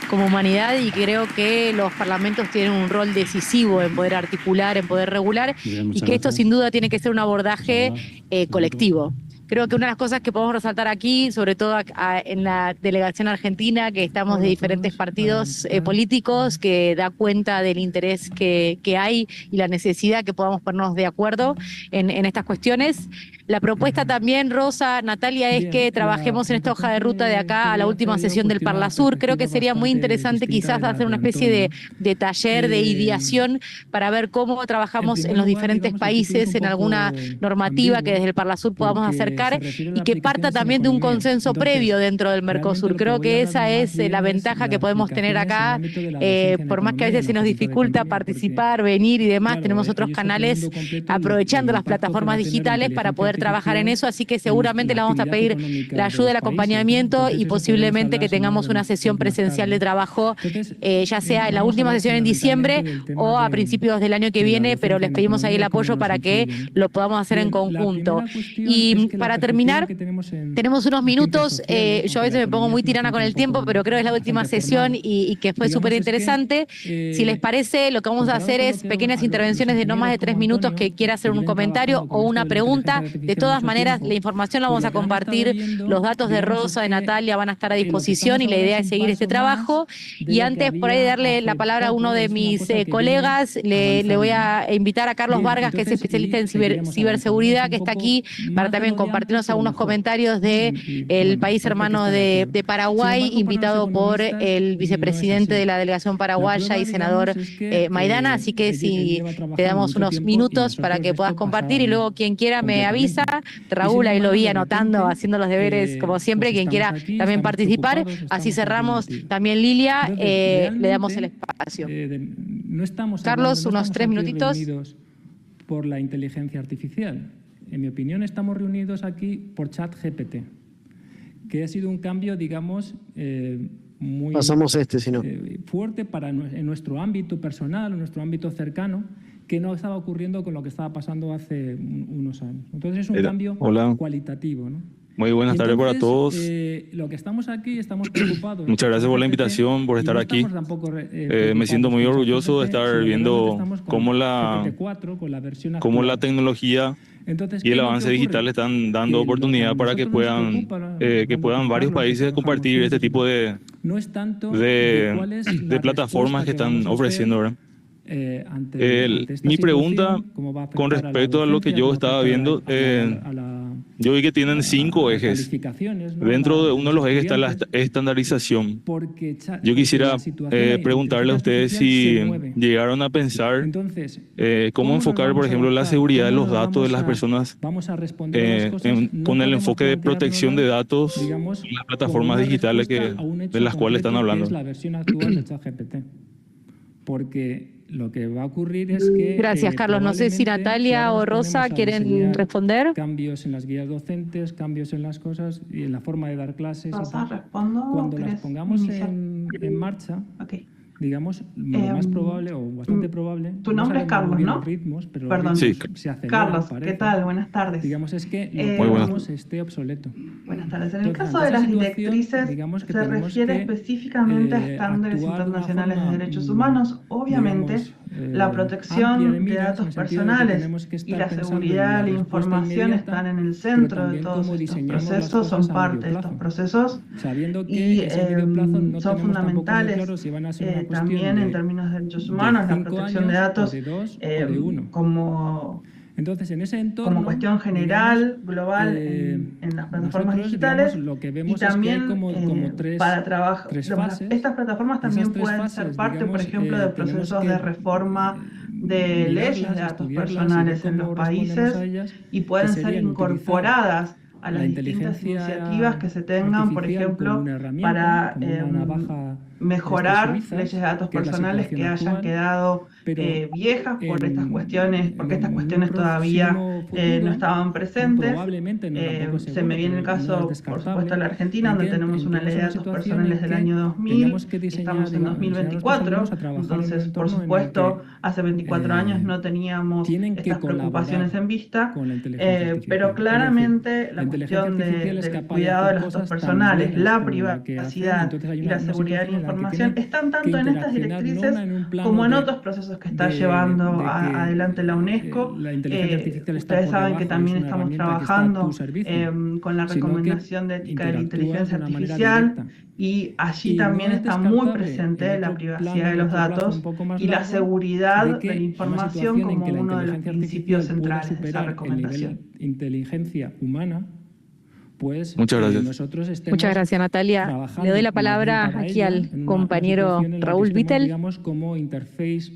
Speaker 1: como humanidad, y creo que los parlamentos tienen un rol decisivo en poder articular, en poder regular, y que esto sin duda tiene que ser un abordaje colectivo. Creo que una de las cosas que podemos resaltar aquí, sobre todo en la delegación argentina, que estamos de diferentes partidos políticos, que da cuenta del interés que hay y la necesidad que podamos ponernos de acuerdo en estas cuestiones. La propuesta también, Rosa, Natalia, es que trabajemos en esta hoja de ruta de acá a la última sesión del Parlasur. Creo que sería muy interesante quizás hacer una especie de taller de ideación para ver cómo trabajamos en los diferentes países, en alguna normativa que desde el Parlasur podamos acercar y que parta también de un consenso previo dentro del Mercosur. Creo que esa es la ventaja que podemos tener acá, por más que a veces se nos dificulta participar, venir y demás, tenemos otros canales aprovechando las plataformas digitales para poder trabajar en eso, así que seguramente le vamos a pedir la ayuda, el acompañamiento y posiblemente que tengamos una sesión presencial de trabajo, ya sea en la última sesión en diciembre o a principios del año que viene, pero les pedimos ahí el apoyo para que lo podamos hacer en conjunto. Y para terminar, tenemos unos minutos, yo a veces me pongo muy tirana con el tiempo, pero creo que es la última sesión y que fue súper interesante. Si les parece, lo que vamos a hacer es pequeñas intervenciones de no más de 3 minutos que quiera hacer un comentario o una pregunta. De todas maneras, la información la vamos a compartir, los datos de Rosa, de Natalia van a estar a disposición y la idea es seguir este trabajo. Y antes, por ahí, darle la palabra a uno de mis colegas, le voy a invitar a Carlos Vargas, que es especialista en ciberseguridad, que está aquí para también compartir compartirnos algunos comentarios de el país hermano de Paraguay, invitado por el vicepresidente de la delegación paraguaya y senador Maidana, así que si te damos unos minutos para que puedas compartir y luego quien quiera me avisa. Raúl, ahí lo vi anotando, haciendo los deberes como siempre, quien quiera también participar, así cerramos también Lilia, le damos el espacio. Carlos, unos 3 minutitos.
Speaker 8: Por la inteligencia artificial. En mi opinión, estamos reunidos aquí por ChatGPT, que ha sido un cambio, digamos, muy fuerte en nuestro ámbito personal, en nuestro ámbito cercano, que no estaba ocurriendo con lo que estaba pasando hace unos años. Entonces es un cambio cualitativo, ¿no?
Speaker 9: Muy buenas tardes para todos.
Speaker 8: Lo que estamos aquí, estamos preocupados.
Speaker 9: Muchas gracias por la invitación, por estar aquí. Me siento muy orgulloso de estar viendo cómo la tecnología y el avance digital están dando oportunidad para que puedan varios países compartir este tipo de plataformas que están ofreciendo, ¿verdad? Mi pregunta con respecto a lo que yo estaba viendo, yo vi que tienen 5 ejes. Dentro de uno de los ejes está la estandarización. Yo quisiera preguntarle a ustedes si llegaron a pensar cómo enfocar, por ejemplo, la seguridad de los datos de las personas con el enfoque de protección de datos en las plataformas digitales de las cuales están hablando.
Speaker 8: Es la versión actual de ChatGPT. Porque lo que va a ocurrir es que...
Speaker 1: Gracias, Carlos. No sé si Natalia o Rosa quieren responder.
Speaker 8: Cambios en las guías docentes, cambios en las cosas y en la forma de dar clases.
Speaker 3: Rosa, respondo.
Speaker 8: Cuando las pongamos en marcha, digamos, lo más probable o bastante probable...
Speaker 3: Tu nombre es Carlos, ¿no?
Speaker 8: Ritmos, pero
Speaker 3: perdón.
Speaker 9: Sí.
Speaker 8: Se acelera,
Speaker 3: Carlos,
Speaker 8: parece.
Speaker 3: ¿qué tal? Buenas tardes.
Speaker 8: Digamos, es que lo que esté obsoleto.
Speaker 3: Buenas tardes. En el caso de las directrices, se refiere específicamente a estándares internacionales de derechos humanos. Obviamente, la protección de datos personales y la seguridad de la información están en el centro de todos estos procesos, son parte de estos procesos y son fundamentales también en términos de derechos humanos, la protección de datos
Speaker 8: Entonces, en ese entorno,
Speaker 3: como cuestión general, global, en las plataformas digitales,
Speaker 8: lo que vemos
Speaker 3: y también
Speaker 8: es que hay como
Speaker 3: para trabajar.
Speaker 8: fases.
Speaker 3: Estas plataformas también pueden ser parte, por ejemplo, de procesos de reforma de leyes de datos personales en los países y pueden ser incorporadas a las distintas iniciativas que se tengan, por ejemplo, para mejorar leyes de datos personales que hayan quedado viejas por estas cuestiones, porque estas cuestiones todavía no estaban presentes. Se me viene el caso, por supuesto, de la Argentina, donde tenemos una ley de datos personales del año 2000, estamos en 2024, entonces, por supuesto, hace 24 años no teníamos estas preocupaciones en vista, pero claramente la cuestión del cuidado de los datos personales, la privacidad y la seguridad de la información están tanto en estas directrices como en otros procesos que está llevando adelante la UNESCO. Ustedes saben que también estamos trabajando con la recomendación de ética de la inteligencia artificial y allí también está muy presente la privacidad de los datos y la seguridad de la información como uno de los principios centrales de esa recomendación.
Speaker 8: Inteligencia humana. Pues,
Speaker 9: muchas gracias.
Speaker 1: Muchas gracias, Natalia. Le doy la palabra aquí al compañero Raúl Vittel.
Speaker 8: Digamos, como interface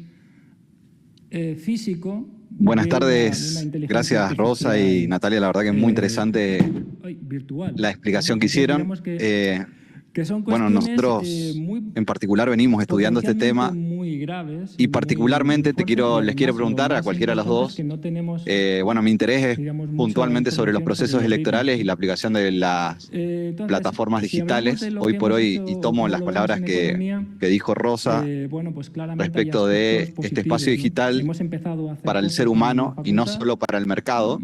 Speaker 8: físico.
Speaker 10: Buenas tardes. Gracias, Rosa y Natalia. La verdad que es muy interesante la explicación que hicieron. Bueno, nosotros en particular venimos estudiando este tema y particularmente les quiero preguntar a cualquiera de los dos, bueno, mi interés es puntualmente sobre los procesos electorales y la aplicación de las plataformas digitales. Hoy por hoy, y tomo las palabras que dijo Rosa respecto de este espacio digital para el ser humano y no solo para el mercado,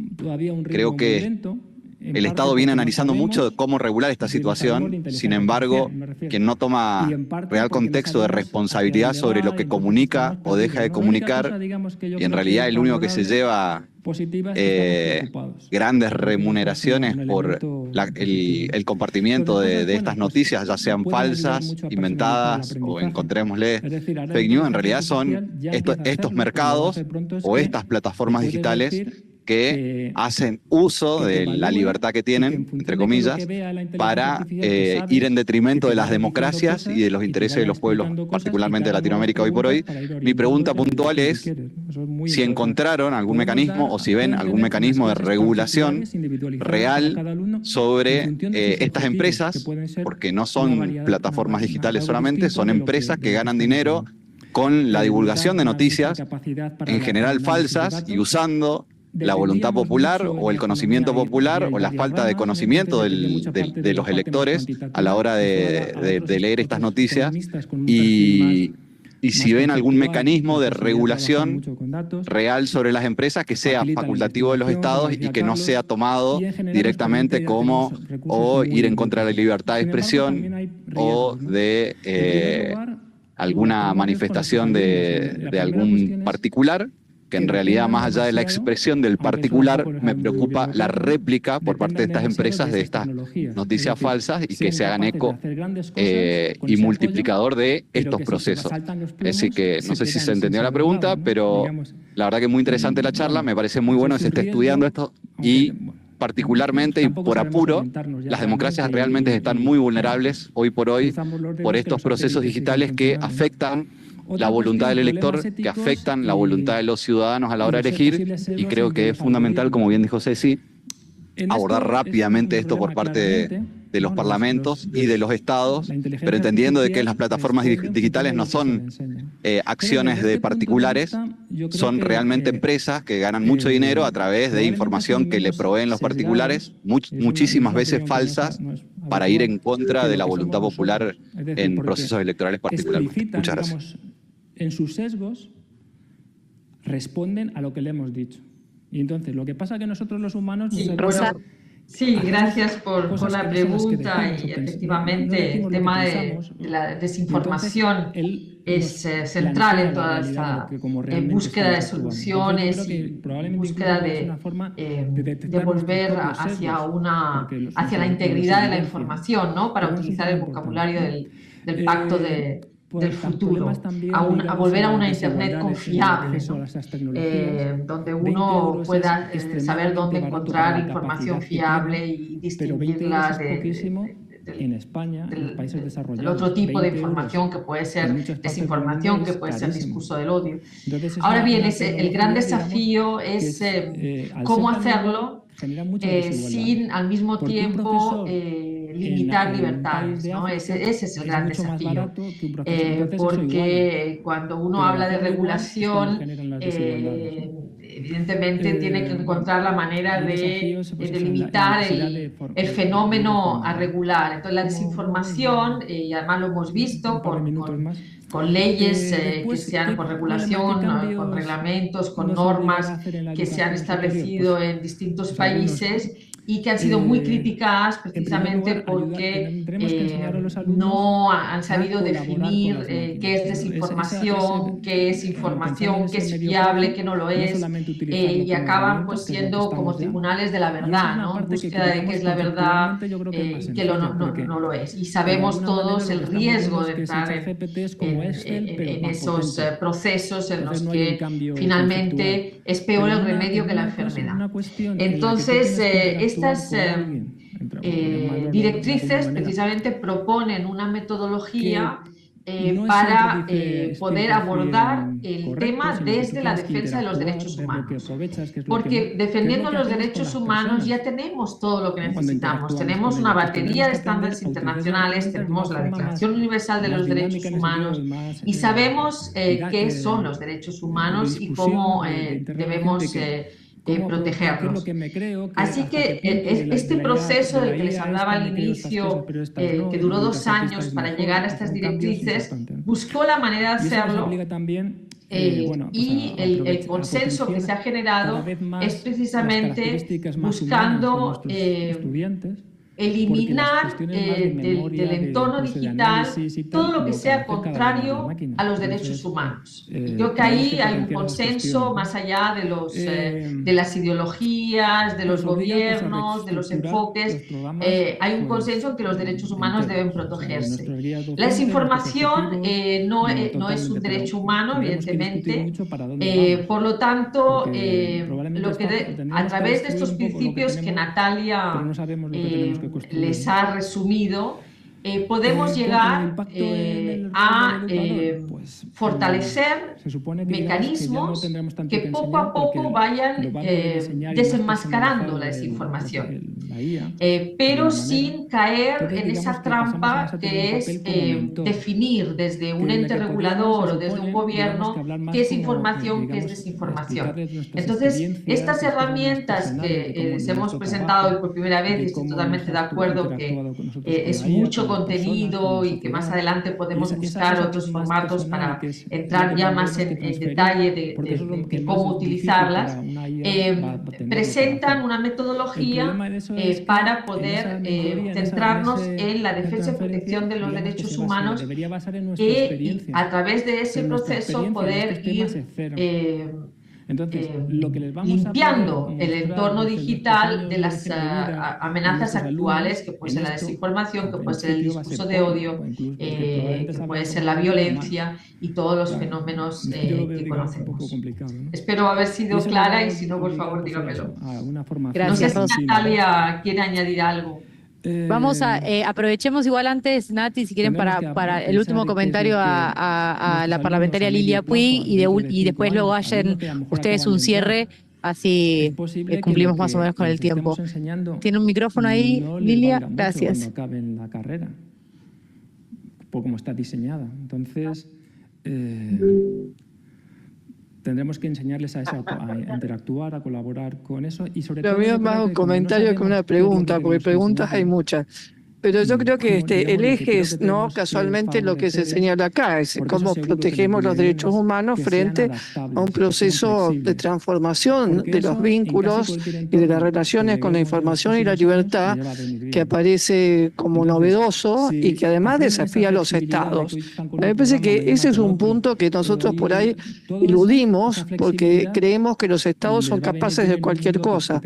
Speaker 10: creo que el Estado viene analizando mucho cómo regular esta situación, sin embargo, quien no toma real contexto de responsabilidad sobre lo que comunica o deja de comunicar, y en realidad el único que se lleva grandes remuneraciones por el compartimiento de estas noticias, ya sean falsas, inventadas o encontrémosle fake news, en realidad son estos mercados o estas plataformas digitales que hacen uso de la libertad que tienen, entre comillas, para ir en detrimento de las democracias y de los intereses de los pueblos, particularmente de Latinoamérica hoy por hoy. Mi pregunta puntual es si encontraron algún mecanismo o si ven algún mecanismo de regulación real sobre estas empresas, porque no son plataformas digitales solamente, son empresas que ganan dinero con la divulgación de noticias, en general falsas, y usando la voluntad popular o el conocimiento popular o la falta de conocimiento de los electores a la hora de leer estas noticias, y si ven algún mecanismo de regulación real sobre las empresas que sea facultativo de los estados y que no sea tomado directamente como o ir en contra de la libertad de expresión o de alguna manifestación de algún particular, que en realidad, más allá de la expresión del particular, me preocupa la réplica por parte de estas empresas de estas noticias falsas y que se hagan eco y multiplicador de estos procesos. Así que no sé si se entendió la pregunta, pero la verdad que es muy interesante la charla, me parece muy bueno que se esté estudiando esto y particularmente y por apuro, las democracias realmente están muy vulnerables hoy por estos procesos digitales que afectan la voluntad del elector, que afectan la voluntad de los ciudadanos a la hora de elegir, y creo que es fundamental, como bien dijo Ceci, abordar rápidamente esto por parte de los parlamentos y de los estados, pero entendiendo de que las plataformas digitales no son acciones de particulares, son realmente empresas que ganan mucho dinero a través de información que le proveen los particulares, muchísimas veces falsas, para ir en contra de la voluntad popular en procesos electorales particulares. Muchas gracias.
Speaker 8: En sus sesgos responden a lo que le hemos dicho. Y entonces, lo que pasa es que nosotros los humanos...
Speaker 2: Sí, gracias por la pregunta, y efectivamente el tema de la desinformación es central en toda esta búsqueda de soluciones y búsqueda de volver hacia la integridad de la información, ¿no? Para utilizar el vocabulario del pacto del futuro, a volver a una Internet confiable, ¿no? Donde uno pueda saber dónde encontrar información fiable y distinguirla
Speaker 8: en España, en los países desarrollados,
Speaker 2: del otro tipo de información que puede ser desinformación, que puede ser discurso del odio. Ahora bien, el gran desafío es cómo hacerlo sin al mismo tiempo limitar libertades, ¿no? Ese es el gran desafío, porque cuando uno habla de regulación, evidentemente tiene que encontrar la manera de limitar el fenómeno a regular. Entonces la desinformación, y además lo hemos visto con leyes que se han, con regulación, con reglamentos, con normas que se han establecido en distintos países y que han sido muy criticadas precisamente porque no han sabido definir qué es desinformación, qué es información, qué es fiable, qué no lo es, y acaban pues siendo como tribunales de la verdad, ¿no? En búsqueda de qué es la verdad y qué no lo es. Y sabemos todos el riesgo de entrar en esos procesos en los que finalmente es peor el remedio que la enfermedad. Entonces, estas directrices precisamente proponen una metodología para poder abordar el tema desde la defensa de los derechos humanos. Porque defendiendo los derechos humanos ya tenemos todo lo que necesitamos. Tenemos una batería de estándares internacionales, tenemos la Declaración Universal de los Derechos Humanos y sabemos qué son los derechos humanos y cómo debemos protegerlos. Así que este proceso del que les hablaba al inicio, que duró 2 años para llegar a estas directrices, buscó la manera de hacerlo y el consenso que se ha generado es precisamente buscando eliminar del entorno digital todo lo que sea contrario a los derechos humanos. Creo que ahí hay un consenso más allá de las ideologías, de los gobiernos, de los enfoques. Hay un consenso en que los derechos humanos deben protegerse. La desinformación no es un derecho humano, evidentemente. Por lo tanto, a través de estos principios que Natalia les ha resumido, podemos llegar a fortalecer mecanismos que poco a poco vayan desenmascarando la desinformación, pero sin caer en esa trampa que es definir desde un ente regulador o desde un gobierno qué es información, qué es desinformación. Entonces, estas herramientas que les hemos presentado hoy por primera vez, y estoy totalmente de acuerdo que es mucho contenido y que más adelante podemos buscar otros formatos para entrar ya más en detalle de cómo utilizarlas, presentan una metodología para poder centrarnos en la defensa y protección de los derechos humanos y a través de ese proceso poder ir limpiando el entorno digital de las amenazas actuales, que puede ser la desinformación, que puede ser el discurso de odio, que puede ser la violencia y todos los fenómenos que conocemos. Espero haber sido clara y si no, por favor, dígamelo.
Speaker 1: Gracias,
Speaker 2: no sé si Natalia quiere añadir algo.
Speaker 1: Vamos a, aprovechemos igual antes, Nati, si quieren, para el último comentario a la parlamentaria Lilia Puig y después luego hayan ustedes un cierre, así cumplimos más o menos con el tiempo. ¿Tiene un micrófono ahí, Lilia? Gracias.
Speaker 8: No cabe en la carrera, por cómo está diseñada. Entonces, tendremos que enseñarles a interactuar, a colaborar con eso y sobre todo...
Speaker 11: Lo mío es más un comentario que una pregunta, porque preguntas hay muchas. Pero yo creo que el eje es, no casualmente, lo que se señala acá, es cómo protegemos los derechos humanos frente a un proceso de transformación de los vínculos y de las relaciones con la información y la libertad que aparece como novedoso y que además desafía a los estados. Me parece que ese es un punto que nosotros por ahí iludimos porque creemos que los estados son capaces de cualquier cosa.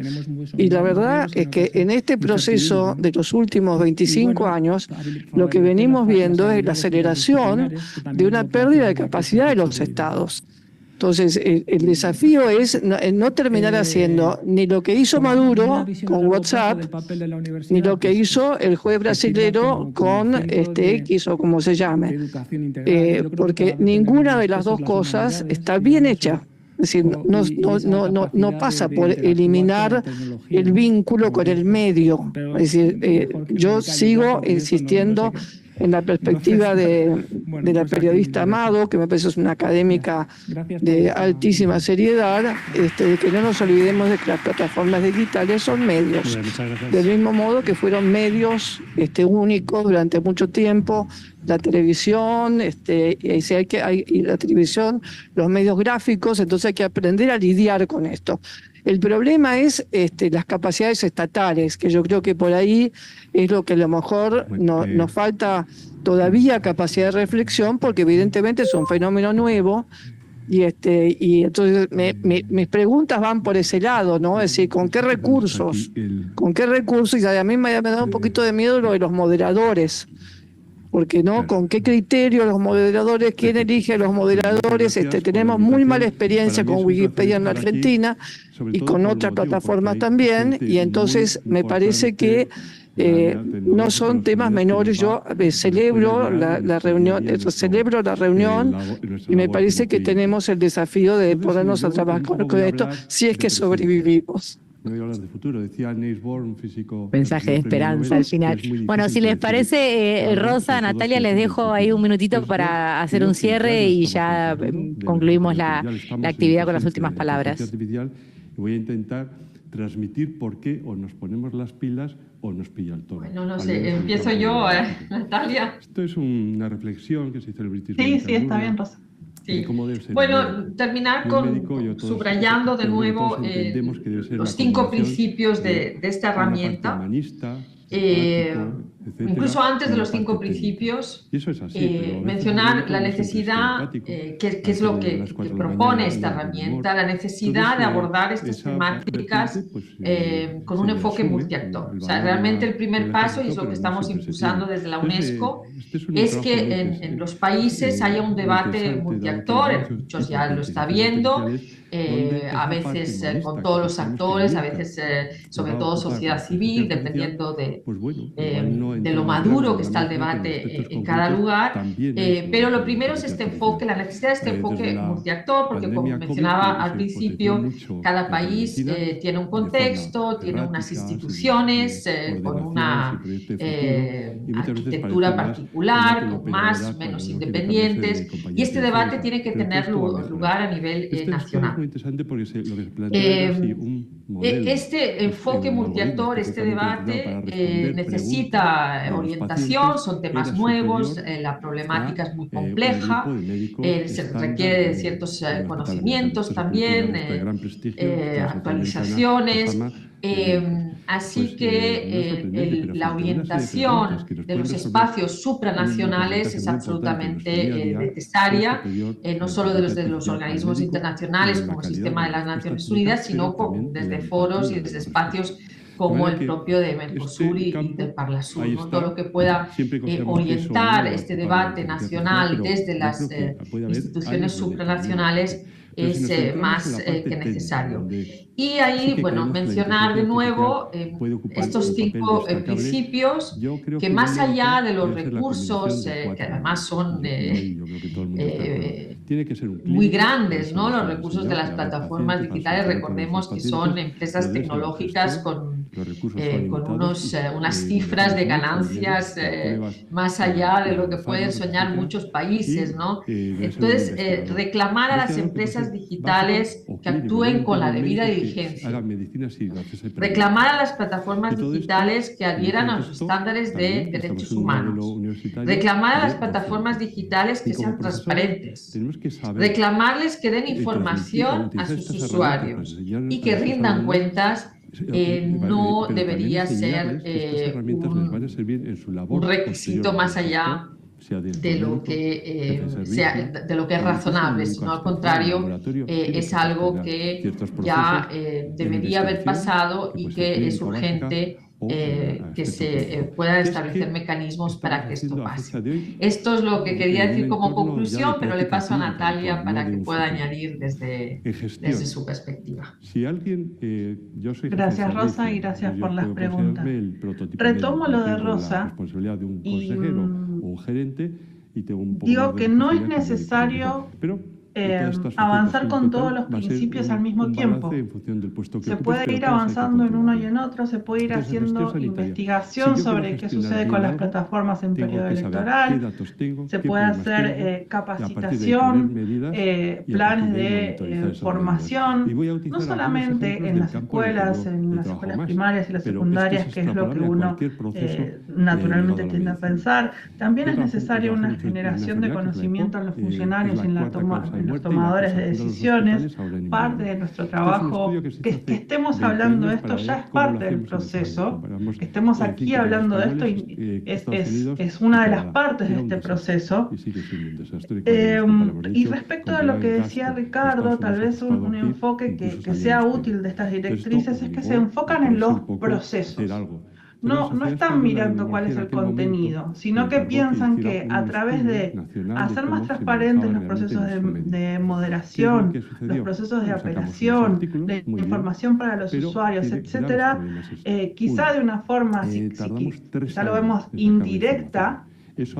Speaker 11: Y la verdad es que en este proceso de los últimos 25 años, lo que venimos viendo es la aceleración de una pérdida de capacidad de los estados. Entonces, el desafío es no terminar haciendo ni lo que hizo Maduro con WhatsApp, ni lo que hizo el juez brasilero con X o como se llame, porque ninguna de las dos cosas está bien hecha. Es decir, no pasa por eliminar el vínculo con el medio. Es decir, yo sigo insistiendo en la perspectiva de la periodista Amado, que me parece es una académica de altísima seriedad, de que no nos olvidemos de que las plataformas digitales son medios. Del mismo modo que fueron medios únicos durante mucho tiempo, la televisión, y la televisión, los medios gráficos, entonces hay que aprender a lidiar con esto. El problema es las capacidades estatales, que yo creo que por ahí es lo que a lo mejor nos falta todavía capacidad de reflexión, porque evidentemente es un fenómeno nuevo y entonces mis preguntas van por ese lado, ¿no? Es decir, ¿con qué recursos? Y a mí me ha dado un poquito de miedo lo de los moderadores. Porque no, ¿con qué criterio los moderadores? ¿Quién elige a los moderadores? Tenemos muy mala experiencia con Wikipedia en la Argentina y con otras plataformas también, y entonces me parece que no son temas menores. Yo celebro la reunión y me parece que tenemos el desafío de ponernos a trabajar con esto si es que sobrevivimos.
Speaker 12: No voy a hablar de futuro, decía Niels Bohr, un físico...
Speaker 1: Mensaje de esperanza al final. Bueno, si les parece, Rosa, Natalia, les dejo ahí un minutito para hacer un cierre y ya concluimos la actividad con las últimas palabras.
Speaker 12: Voy a intentar transmitir por qué o nos ponemos las pilas o nos pilla el toro.
Speaker 2: Bueno, no sé, empiezo yo, Natalia.
Speaker 12: Esto es una reflexión que se hizo en el British
Speaker 3: Medical Journal. Sí, está bien, Rosa.
Speaker 2: Sí. Bueno, terminar subrayando de nuevo los 5 principios de esta herramienta. incluso antes de los 5 principios, mencionar la necesidad, que es lo que propone esta herramienta, la necesidad de abordar estas temáticas con un enfoque multiactor. O sea, realmente el primer paso, y es lo que estamos impulsando desde la UNESCO, es que en los países haya un debate multiactor, muchos ya lo está viendo, a veces con todos los actores, a veces sobre todo sociedad civil, dependiendo de lo maduro que está el debate en cada lugar, pero lo primero es este enfoque, la necesidad de este enfoque multiactor, porque como mencionaba al principio, cada país tiene un contexto, tiene unas instituciones con una arquitectura particular, con más o menos independientes, y este debate tiene que tener lugar a nivel nacional. Este enfoque multiactor, este debate necesita orientación, son temas nuevos, la problemática es muy compleja, se requiere de ciertos conocimientos también, actualizaciones, así que la orientación de los espacios supranacionales es absolutamente necesaria, no solo de los organismos internacionales como el Sistema de las Naciones Unidas, sino desde foros y desde espacios como el propio de Mercosur y del Parlasur, ¿no? Todo lo que pueda orientar este debate nacional desde las instituciones supranacionales es más que necesario. Y ahí, bueno, mencionar de nuevo estos 5 principios que más allá de los recursos, que además son muy grandes, ¿no? Los recursos de las plataformas digitales, recordemos que son empresas tecnológicas con unas cifras de ganancias más allá de lo que pueden soñar muchos países, ¿no? Entonces, reclamar a las empresas digitales que actúen con la debida diligencia, reclamar a las plataformas digitales que adhieran a los estándares de derechos humanos, reclamar a las plataformas digitales que sean transparentes, reclamarles que den información a sus usuarios y que rindan cuentas. No debería ser un requisito más allá de lo que es razonable, sino al contrario, es algo que ya debería haber pasado y que es urgente que se puedan establecer mecanismos para que esto pase. Esto es lo que quería decir como conclusión, pero le paso a Natalia para que pueda añadir desde su perspectiva.
Speaker 3: Gracias, Rosa, y gracias por las preguntas. Retomo lo de Rosa y digo que no es necesario avanzar con todos los principios al mismo tiempo. Se puede ir avanzando en uno y en otro, se puede ir haciendo investigación sobre qué sucede con las plataformas en periodo electoral, se puede hacer capacitación, planes de formación, no solamente en las escuelas primarias y las secundarias, que es lo que uno naturalmente tiende a pensar. También es necesaria una generación de conocimiento en los funcionarios y en los tomadores de decisiones. Parte de nuestro trabajo, que estemos hablando de esto ya es parte del proceso, que estemos aquí hablando de esto y es una de las partes de este proceso. Y respecto a lo que decía Ricardo, tal vez un enfoque que sea útil de estas directrices es que se enfocan en los procesos. No están mirando cuál es el contenido, sino que piensan que a través de hacer más transparentes los procesos de moderación, los procesos de apelación, de información para los usuarios, etcétera, quizá de una forma, quizá lo vemos indirecta,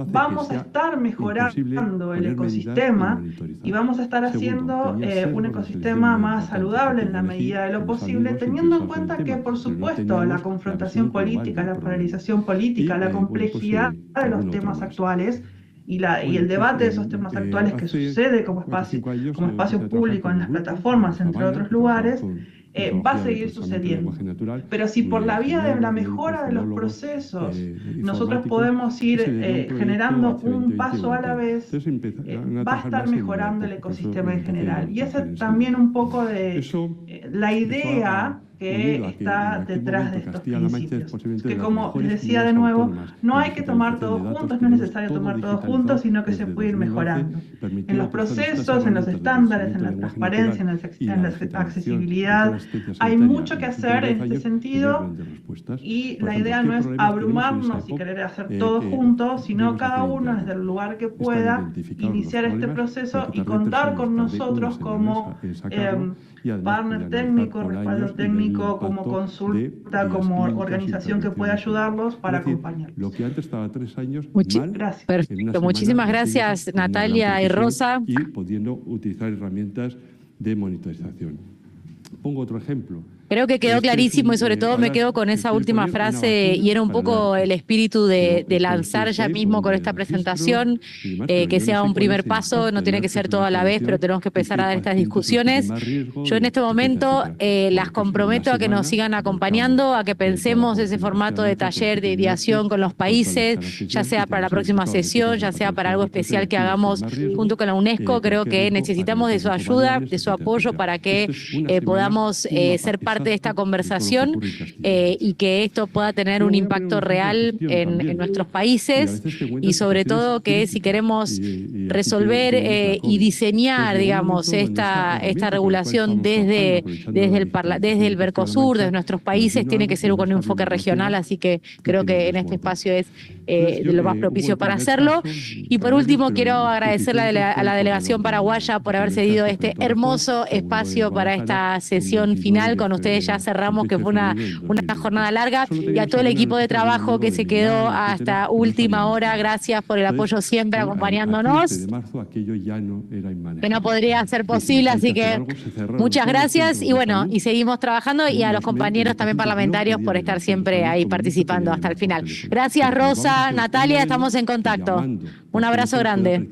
Speaker 3: vamos a estar mejorando el ecosistema y vamos a estar haciendo un ecosistema más saludable en la medida de lo posible, teniendo en cuenta que, por supuesto, la confrontación política, la polarización política, la complejidad de los temas actuales y el debate de esos temas actuales que sucede como espacio público en las plataformas, entre otros lugares, va a seguir sucediendo. Pero si por la vía de la mejora de los procesos nosotros podemos ir generando un paso a la vez, va a estar mejorando el ecosistema en general. Y esa es también un poco de la idea que está detrás de estos principios. Que como les decía de nuevo, no hay que tomar todo juntos, no es necesario tomar todo juntos, sino que se puede ir mejorando. En los procesos, en los estándares, en la transparencia, en la accesibilidad, hay mucho que hacer en este sentido y la idea no es abrumarnos y querer hacer todo juntos, sino cada uno desde el lugar que pueda iniciar este proceso y contar con nosotros como partner técnico, respaldo técnico, como consulta, como organización que pueda ayudarlos para acompañarlos.
Speaker 12: Lo que antes estaba 3 años,
Speaker 3: gracias.
Speaker 1: Perfecto, muchísimas gracias Natalia y Rosa.
Speaker 12: Y pudiendo utilizar herramientas de monitorización. Pongo otro ejemplo.
Speaker 1: Creo que quedó clarísimo y sobre todo me quedo con esa última frase y era un poco el espíritu de lanzar ya mismo con esta presentación, que sea un primer paso, no tiene que ser todo a la vez, pero tenemos que empezar a dar estas discusiones. Yo en este momento las comprometo a que nos sigan acompañando, a que pensemos ese formato de taller de ideación con los países, ya sea para la próxima sesión, ya sea para algo especial que hagamos junto con la UNESCO. Creo que necesitamos de su ayuda, de su apoyo para que podamos ser parte de esta conversación y que esto pueda tener un impacto real en nuestros países y sobre todo que si queremos resolver y diseñar, digamos, esta regulación desde el Mercosur, desde nuestros países, tiene que ser con un enfoque regional, así que creo que en este espacio es lo más propicio para hacerlo. Y por último, quiero agradecerle a la delegación paraguaya por haber cedido este hermoso espacio para esta sesión final. Con ustedes ya cerramos, que fue una jornada larga, y a todo el equipo de trabajo que se quedó hasta última hora. Gracias por el apoyo siempre acompañándonos, que no podría ser posible, así que muchas gracias y bueno, y seguimos trabajando, y a los compañeros también parlamentarios por estar siempre ahí participando hasta el final. Gracias Rosa, Natalia, estamos en contacto. Un abrazo grande.